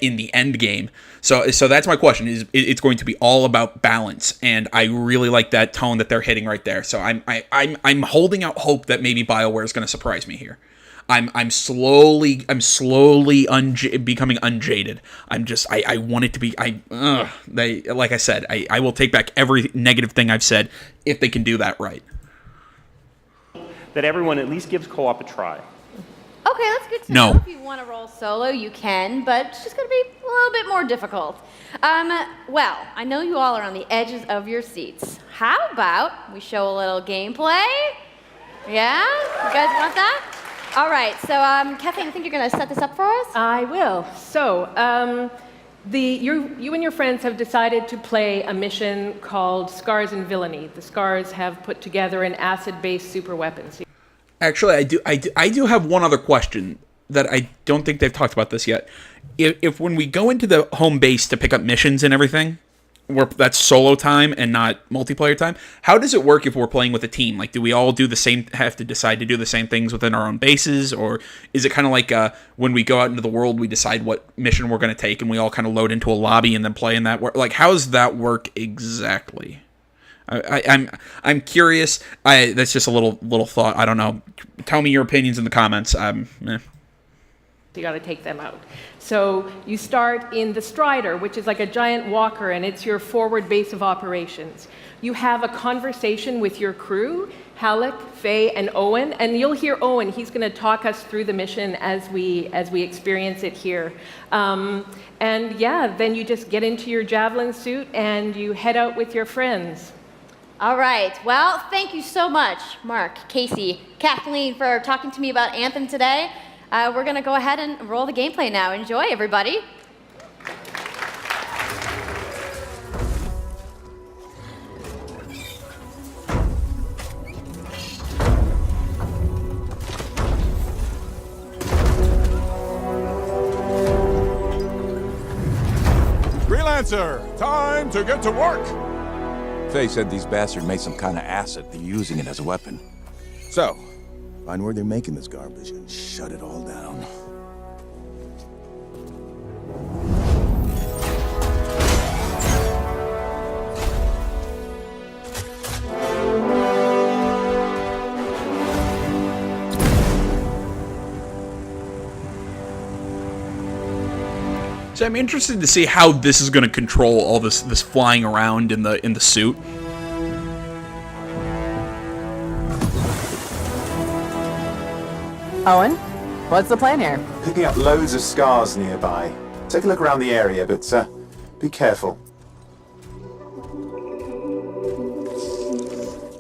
in the end game. So that's my question. It's going to be all about balance, and I really like that tone that they're hitting right there. So I'm holding out hope that maybe BioWare is going to surprise me here. I'm slowly becoming unjaded. I want it to be. Like I said, I will take back every negative thing I've said if they can do that right. That everyone at least gives co-op a try. Okay, that's good to know. If you want to roll solo, you can, but it's just going to be a little bit more difficult. Well, I know you all are on the edges of your seats. How about we show a little gameplay? Yeah? You guys want that? All right, so Kathleen, I think you're going to set this up for us? I will. So, you and your friends have decided to play a mission called Scars and Villainy. The Scars have put together an acid-based super weapon. Actually, I do have one other question that I don't think they've talked about this yet. If when we go into the home base to pick up missions and everything, that's solo time and not multiplayer time, how does it work if we're playing with a team? Like, do we all have to decide to do the same things within our own bases, or is it kind of like when we go out into the world, we decide what mission we're going to take and we all kind of load into a lobby and then play in that? Like, how does that work exactly? I'm curious. That's just a little thought. I don't know. Tell me your opinions in the comments. You got to take them out. So you start in the Strider, which is like a giant walker, and it's your forward base of operations. You have a conversation with your crew, Halleck, Faye, and Owen, and you'll hear Owen. He's going to talk us through the mission as we experience it here. And yeah, then you just get into your Javelin suit and you head out with your friends. All right. Well, thank you so much, Mark, Casey, Kathleen, for talking to me about Anthem today. We're going to go ahead and roll the gameplay now. Enjoy, everybody. Freelancer, time to get to work. Faye said these bastards made some kind of acid. They're using it as a weapon. So, find where they're making this garbage and shut it all down. So I'm interested to see how this is going to control all this flying around in the suit. Owen, what's the plan here? Picking up loads of scars nearby. Take a look around the area, but be careful.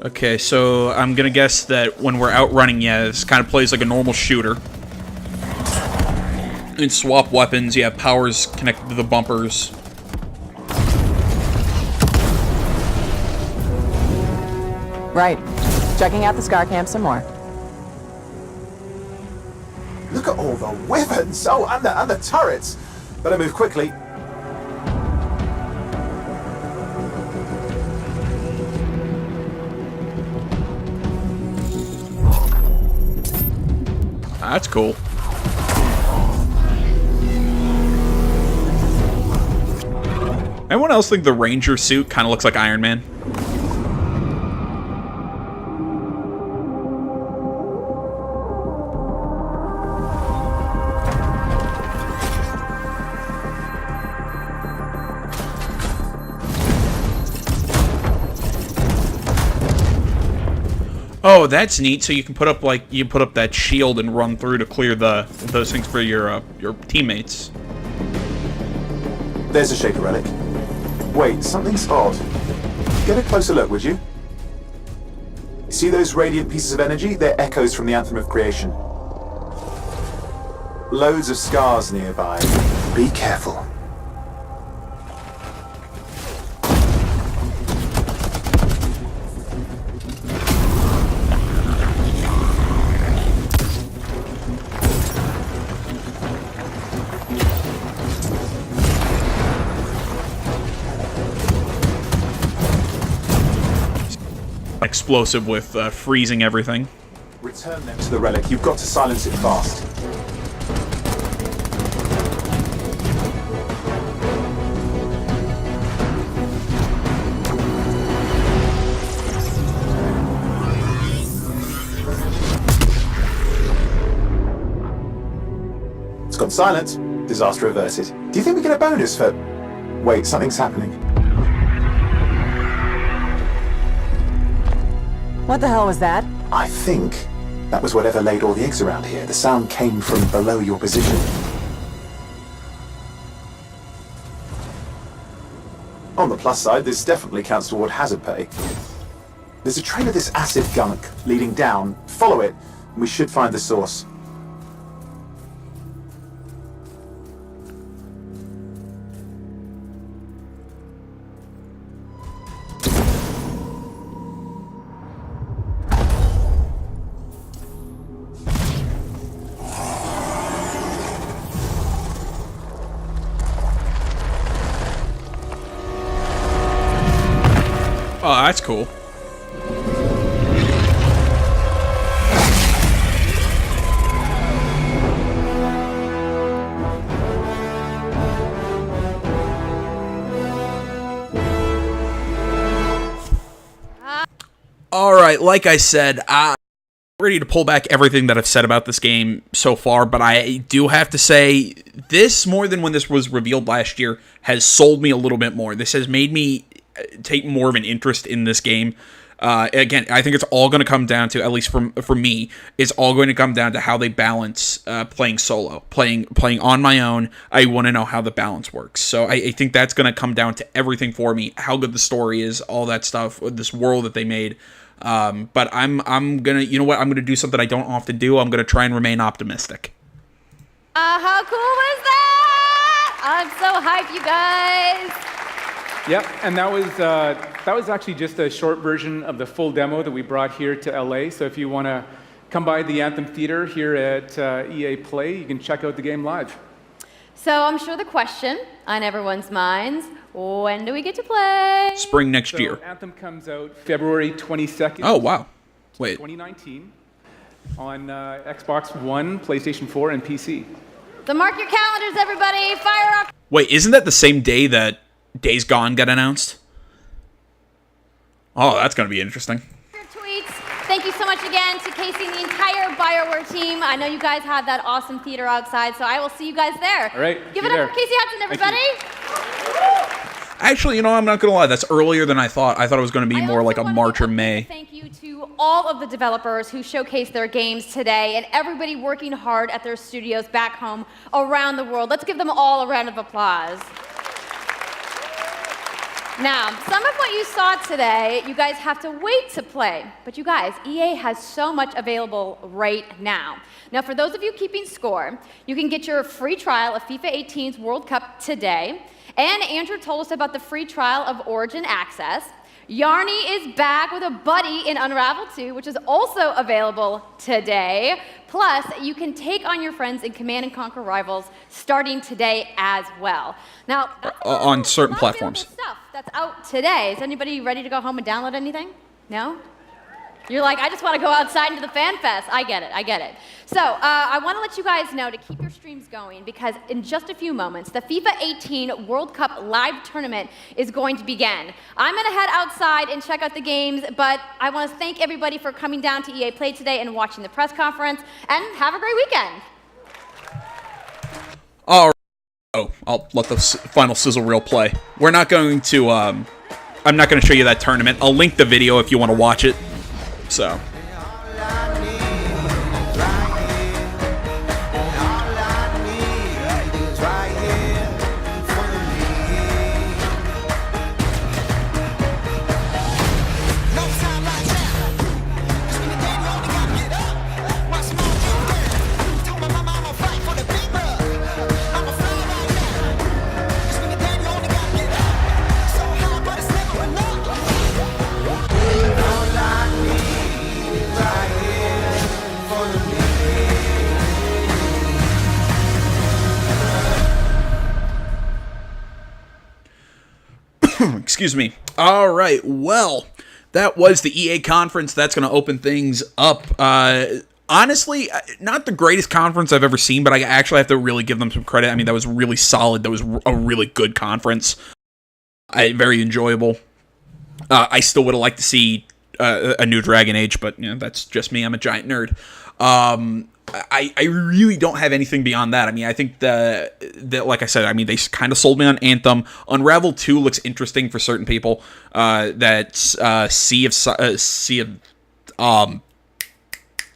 Okay, so I'm going to guess that when we're out running, yeah, this kind of plays like a normal shooter. You can swap weapons, you have powers connected to the bumpers. Right. Checking out the Scar Camp some more. Look at all the weapons! Oh, and the turrets! Better move quickly. That's cool. Anyone else think the Ranger suit kind of looks like Iron Man? Oh, that's neat. So you can put up that shield and run through to clear those things for your teammates. There's a Shaper relic. Wait, something's odd. Get a closer look, would you? See those radiant pieces of energy? They're echoes from the Anthem of Creation. Loads of scars nearby. Be careful. Explosive with freezing everything. Return them to the relic. You've got to silence it fast. It's gone silent. Disaster averted. Do you think we get a bonus for... Wait, something's happening. What the hell was that? I think that was whatever laid all the eggs around here. The sound came from below your position. On the plus side, this definitely counts toward hazard pay. There's a trail of this acid gunk leading down. Follow it, and we should find the source. Oh, that's cool. All right, like I said, I'm ready to pull back everything that I've said about this game so far, but I do have to say this, more than when this was revealed last year, has sold me a little bit more. This has made me take more of an interest in this game. Again, I think it's all going to come down to, at least for me, it's all going to come down to how they balance playing solo, playing on my own. I want to know how the balance works. So I think that's going to come down to everything for me, how good the story is, all that stuff, this world that they made. But I'm gonna, you know what? I'm gonna do something I don't often do. I'm gonna try and remain optimistic. How cool was that? I'm so hyped, you guys. Yep, and that was actually just a short version of the full demo that we brought here to LA. So if you want to come by the Anthem Theater here at EA Play, you can check out the game live. So I'm sure the question on everyone's minds, when do we get to play? Spring next year. Anthem comes out February 22nd. Oh, wow. Wait. 2019 on Xbox One, PlayStation 4, and PC. So mark your calendars, everybody. Fire up. Wait, isn't that the same day that Days Gone got announced? Oh, that's going to be interesting. Your tweets. Thank you so much again to Casey and the entire BioWare team. I know you guys have that awesome theater outside, so I will see you guys there. All right. Give it up for Casey Hudson, everybody. Actually, you know, I'm not going to lie. That's earlier than I thought. I thought it was going to be more like a March or May. Thank you to all of the developers who showcased their games today and everybody working hard at their studios back home around the world. Let's give them all a round of applause. Now, some of what you saw today, you guys have to wait to play. But you guys, EA has so much available right now. Now, for those of you keeping score, you can get your free trial of FIFA 18's World Cup today. And Andrew told us about the free trial of Origin Access. Yarny is back with a buddy in Unravel 2, which is also available today. Plus, you can take on your friends in Command & Conquer Rivals starting today as well. Now, on certain platforms. Stuff that's out today. Is anybody ready to go home and download anything? No? You're like, I just want to go outside into the fan fest. I get it. So I want to let you guys know to keep your streams going because in just a few moments, the FIFA 18 World Cup live tournament is going to begin. I'm going to head outside and check out the games, but I want to thank everybody for coming down to EA Play today and watching the press conference, and have a great weekend. All right. Oh, I'll let the final sizzle reel play. We're not going to, I'm not going to show you that tournament. I'll link the video if you want to watch it. So. Excuse me. All right. Well, that was the EA conference. That's going to open things up. Honestly, not the greatest conference I've ever seen, but I actually have to really give them some credit. I mean, that was really solid. That was a really good conference. Very enjoyable. I still would have liked to see a new Dragon Age, but you know, that's just me. I'm a giant nerd. I really don't have anything beyond that. I mean, I think that like I said, I mean, they kind of sold me on Anthem. Unravel 2 looks interesting for certain people. That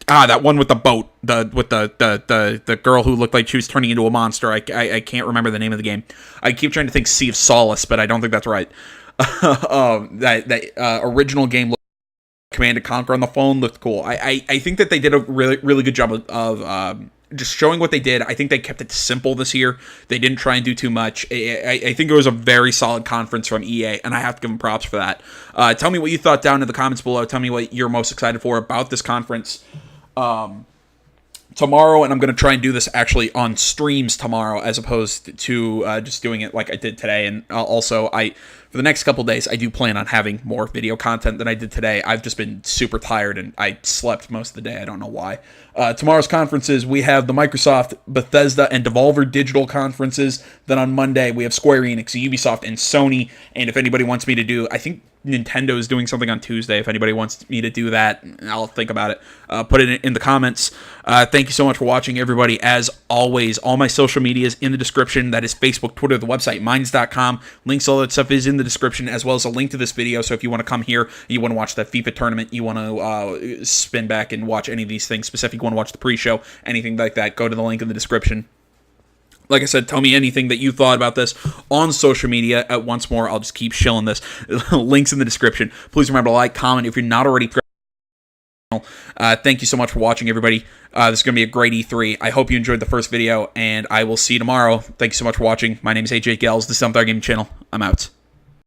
that one with the boat, the girl who looked like she was turning into a monster. I can't remember the name of the game. I keep trying to think Sea of Solace, but I don't think that's right. That original game looked Command & Conquer on the phone looked cool. I think that they did a really good job of just showing what they did. I think they kept it simple this year. They didn't try and do too much. I think it was a very solid conference from EA, and I have to give them props for that. Tell me what you thought down in the comments below. Tell me what you're most excited for about this conference. Tomorrow, and I'm going to try and do this actually on streams tomorrow as opposed to just doing it like I did today. And also, for the next couple days, I do plan on having more video content than I did today. I've just been super tired, and I slept most of the day. I don't know why. Tomorrow's conferences, we have the Microsoft, Bethesda, and Devolver Digital conferences. Then on Monday, we have Square Enix, Ubisoft, and Sony. And if anybody wants me to do, I think Nintendo is doing something on Tuesday. If anybody wants me to do that, I'll think about it. Put it in the comments. Thank you so much for watching, everybody. As always, all my social media is in the description. That is Facebook, Twitter, the website, minds.com. Links, all that stuff is in the description, as well as a link to this video. So if you want to come here, you want to watch that FIFA tournament, you want to spin back and watch any of these things, specifically you want to watch the pre-show, anything like that, go to the link in the description. Like I said, tell me anything that you thought about this on social media. Once more, I'll just keep shilling this. Links in the description. Please remember to like, comment if you're not already. Thank you so much for watching, everybody. This is going to be a great E3. I hope you enjoyed the first video, and I will see you tomorrow. Thank you so much for watching. My name is AJ Gels. This is Untitled Gaming Channel. I'm out.